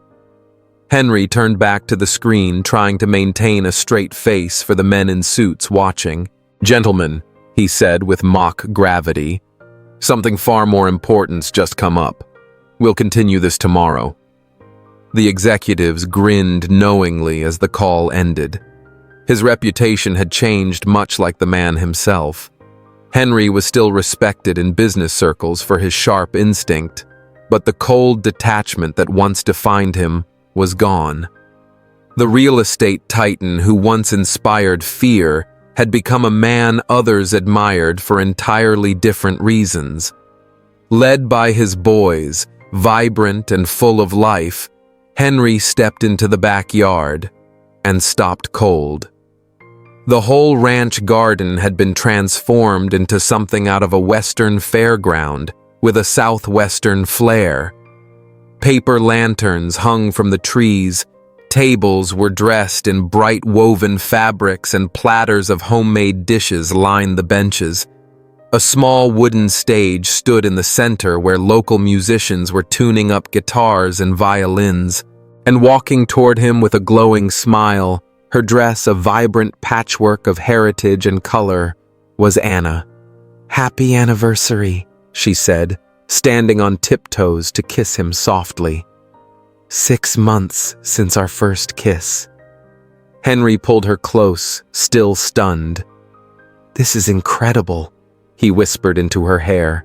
Henry turned back to the screen, trying to maintain a straight face for the men in suits watching. "Gentlemen," he said with mock gravity, "something far more important's just come up. We'll continue this tomorrow." The executives grinned knowingly as the call ended. His reputation had changed much like the man himself. Henry was still respected in business circles for his sharp instinct, but the cold detachment that once defined him was gone. The real estate titan who once inspired fear had become a man others admired for entirely different reasons. Led by his boys, vibrant and full of life, Henry stepped into the backyard and stopped cold. The whole ranch garden had been transformed into something out of a western fairground with a southwestern flair. Paper lanterns hung from the trees, tables were dressed in bright woven fabrics, and platters of homemade dishes lined the benches. A small wooden stage stood in the center where local musicians were tuning up guitars and violins, and walking toward him with a glowing smile, her dress a vibrant patchwork of heritage and color, was Anna. "Happy anniversary," she said, standing on tiptoes to kiss him softly. 6 months since our first kiss. Henry pulled her close, still stunned. "This is incredible," he whispered into her hair.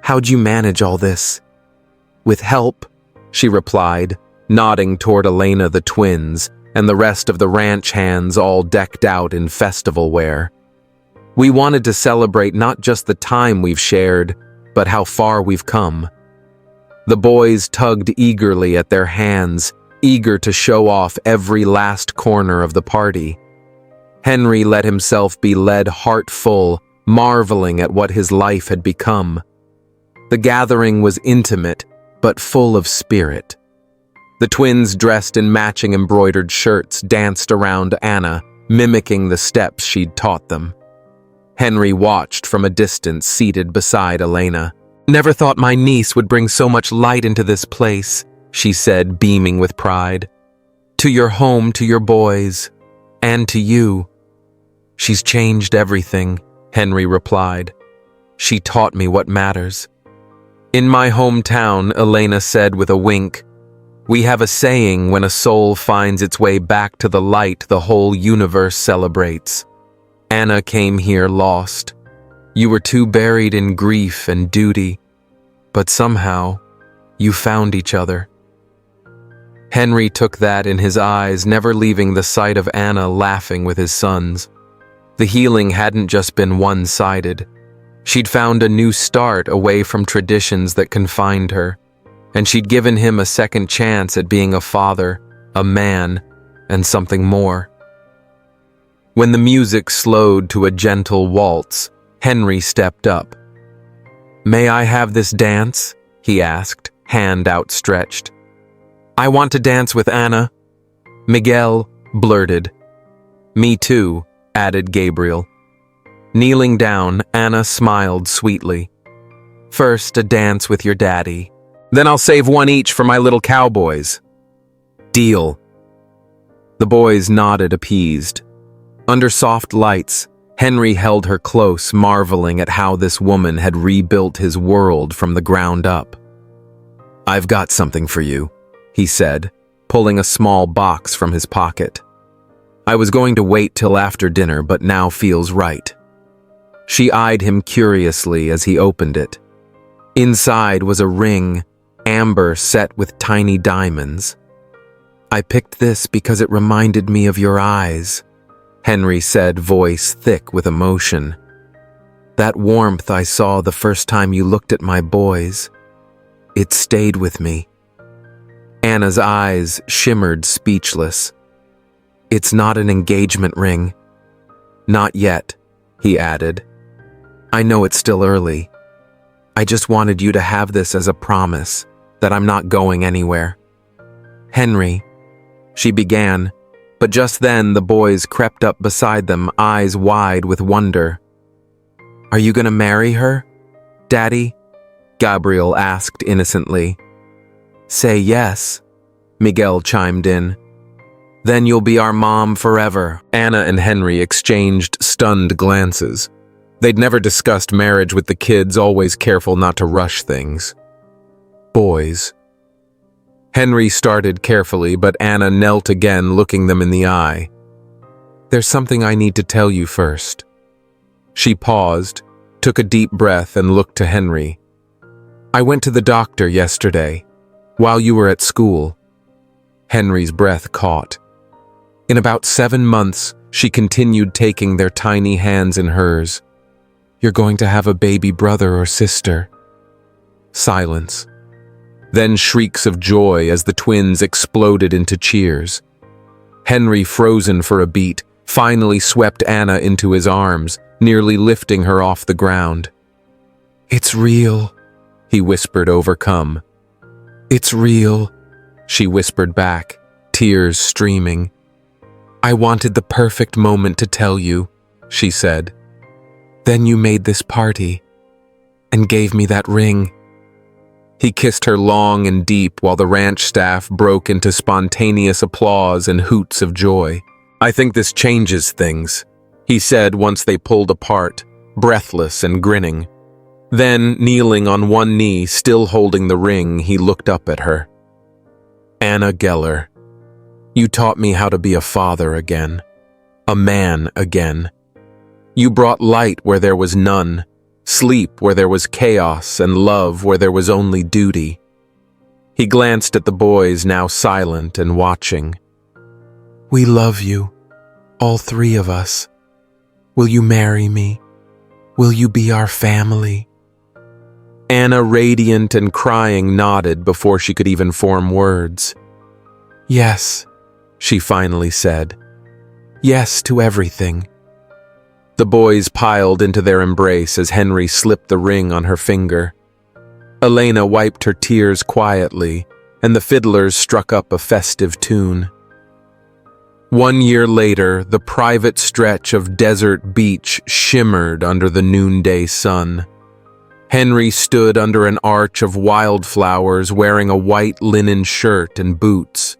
"How'd you manage all this?" "With help," she replied, nodding toward Elena, the twins, and the rest of the ranch hands all decked out in festival wear. "We wanted to celebrate not just the time we've shared, but how far we've come." The boys tugged eagerly at their hands, eager to show off every last corner of the party. Henry let himself be led heartful, marveling at what his life had become. The gathering was intimate, but full of spirit. The twins, dressed in matching embroidered shirts, danced around Anna, mimicking the steps she'd taught them. Henry watched from a distance, seated beside Elena. "Never thought my niece would bring so much light into this place," she said, beaming with pride. "To your home, to your boys, and to you." "She's changed everything," Henry replied. "She taught me what matters." "In my hometown," Elena said with a wink, "we have a saying, when a soul finds its way back to the light, the whole universe celebrates. Anna came here lost. You were too buried in grief and duty, but somehow you found each other." Henry took that in his eyes, never leaving the sight of Anna laughing with his sons. The healing hadn't just been one-sided. She'd found a new start away from traditions that confined her, and she'd given him a second chance at being a father, a man, and something more. When the music slowed to a gentle waltz, Henry stepped up. "May I have this dance?" he asked, hand outstretched. "I want to dance with Anna," Miguel blurted. "Me too," added Gabriel. Kneeling down, Anna smiled sweetly. "First, a dance with your daddy. Then I'll save one each for my little cowboys." "Deal." The boys nodded, appeased. Under soft lights, Henry held her close, marveling at how this woman had rebuilt his world from the ground up. "I've got something for you," he said, pulling a small box from his pocket. "I was going to wait till after dinner, but now feels right." She eyed him curiously as he opened it. Inside was a ring, amber set with tiny diamonds. "I picked this because it reminded me of your eyes," Henry said, voice thick with emotion. "That warmth I saw the first time you looked at my boys. It stayed with me." Anna's eyes shimmered, speechless. "It's not an engagement ring." "Not yet," he added. "I know it's still early. I just wanted you to have this as a promise that I'm not going anywhere." "Henry," she began, but just then the boys crept up beside them, eyes wide with wonder. "Are you gonna marry her, Daddy?" Gabriel asked innocently. "Say yes," Miguel chimed in. Then you'll be our mom forever." Anna and Henry exchanged stunned glances. They'd never discussed marriage with the kids, always careful not to rush things. "Boys." Henry started carefully, but Anna knelt again, looking them in the eye. "There's something I need to tell you first." She paused, took a deep breath, and looked to Henry. "I went to the doctor yesterday, while you were at school." Henry's breath caught. In about 7 months, she continued, taking their tiny hands in hers. "You're going to have a baby brother or sister." Silence. Then shrieks of joy as the twins exploded into cheers. Henry, frozen for a beat, finally swept Anna into his arms, nearly lifting her off the ground. "It's real," he whispered, overcome. "It's real," she whispered back, tears streaming. "I wanted the perfect moment to tell you," she said. "Then you made this party and gave me that ring." He kissed her long and deep while the ranch staff broke into spontaneous applause and hoots of joy. "I think this changes things," he said once they pulled apart, breathless and grinning. Then, kneeling on one knee, still holding the ring, he looked up at her. "Anna Geller, you taught me how to be a father again, a man again. You brought light where there was none, sleep where there was chaos, and love where there was only duty." He glanced at the boys, now silent and watching. "We love you, all 3 of us. Will you marry me? Will you be our family?" Anna, radiant and crying, nodded before she could even form words. "Yes," she finally said. "Yes to everything." The boys piled into their embrace as Henry slipped the ring on her finger. Elena wiped her tears quietly, and the fiddlers struck up a festive tune. 1 year later, the private stretch of desert beach shimmered under the noonday sun. Henry stood under an arch of wildflowers, wearing a white linen shirt and boots.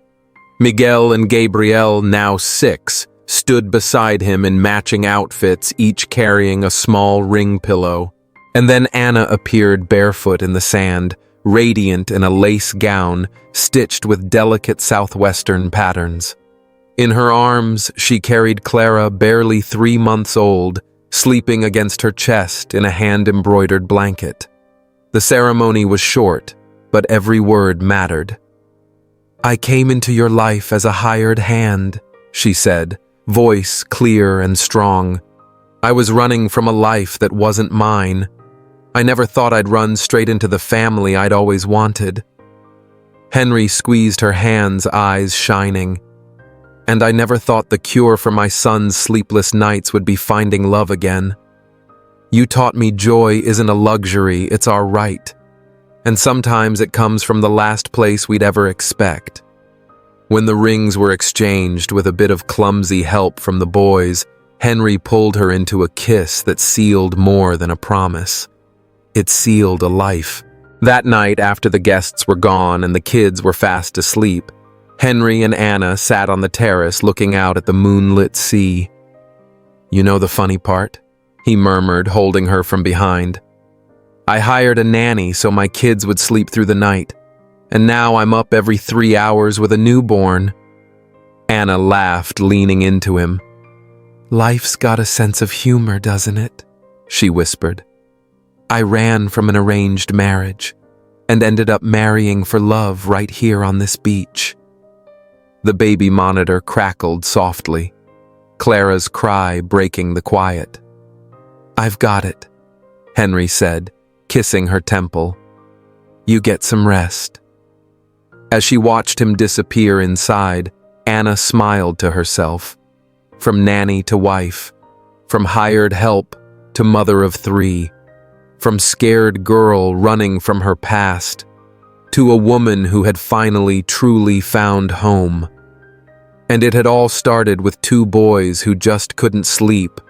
Miguel and Gabrielle, now 6, stood beside him in matching outfits, each carrying a small ring pillow. And then Anna appeared barefoot in the sand, radiant in a lace gown stitched with delicate southwestern patterns. In her arms, she carried Clara, barely 3 months old, sleeping against her chest in a hand-embroidered blanket. The ceremony was short, but every word mattered. "I came into your life as a hired hand," she said, voice clear and strong. "I was running from a life that wasn't mine. I never thought I'd run straight into the family I'd always wanted." Henry squeezed her hands, eyes shining. "And I never thought the cure for my son's sleepless nights would be finding love again. You taught me joy isn't a luxury, it's our right. And sometimes it comes from the last place we'd ever expect." When the rings were exchanged with a bit of clumsy help from the boys, Henry pulled her into a kiss that sealed more than a promise. It sealed a life. That night, after the guests were gone and the kids were fast asleep, Henry and Anna sat on the terrace looking out at the moonlit sea. "You know the funny part?" he murmured, holding her from behind. "I hired a nanny so my kids would sleep through the night, and now I'm up every 3 hours with a newborn." Anna laughed, leaning into him. "Life's got a sense of humor, doesn't it?" she whispered. "I ran from an arranged marriage and ended up marrying for love right here on this beach." The baby monitor crackled softly, Clara's cry breaking the quiet. "I've got it," Henry said, kissing her temple. "You get some rest." As she watched him disappear inside, Anna smiled to herself. From nanny to wife, from hired help to mother of 3, from scared girl running from her past to a woman who had finally truly found home. And it had all started with 2 boys who just couldn't sleep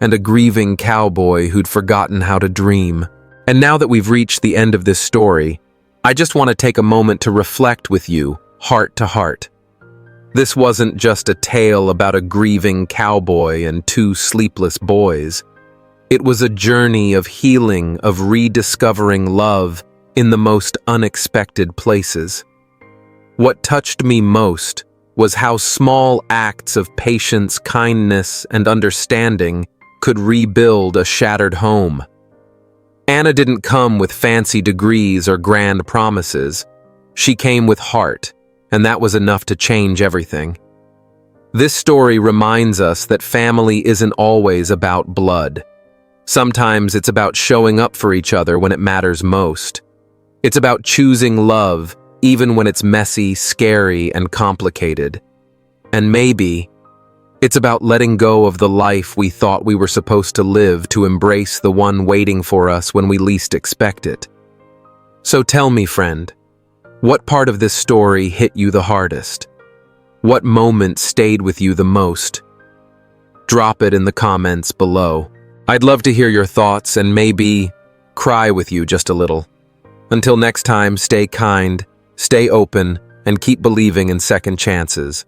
and a grieving cowboy who'd forgotten how to dream. And now that we've reached the end of this story, I just want to take a moment to reflect with you, heart to heart. This wasn't just a tale about a grieving cowboy and two sleepless boys. It was a journey of healing, of rediscovering love in the most unexpected places. What touched me most was how small acts of patience, kindness, and understanding could rebuild a shattered home. Anna didn't come with fancy degrees or grand promises. She came with heart, and that was enough to change everything. This story reminds us that family isn't always about blood. Sometimes it's about showing up for each other when it matters most. It's about choosing love, even when it's messy, scary, and complicated. And maybe it's about letting go of the life we thought we were supposed to live to embrace the one waiting for us when we least expect it. So tell me, friend, what part of this story hit you the hardest? What moment stayed with you the most? Drop it in the comments below. I'd love to hear your thoughts and maybe cry with you just a little. Until next time, stay kind, stay open, and keep believing in second chances.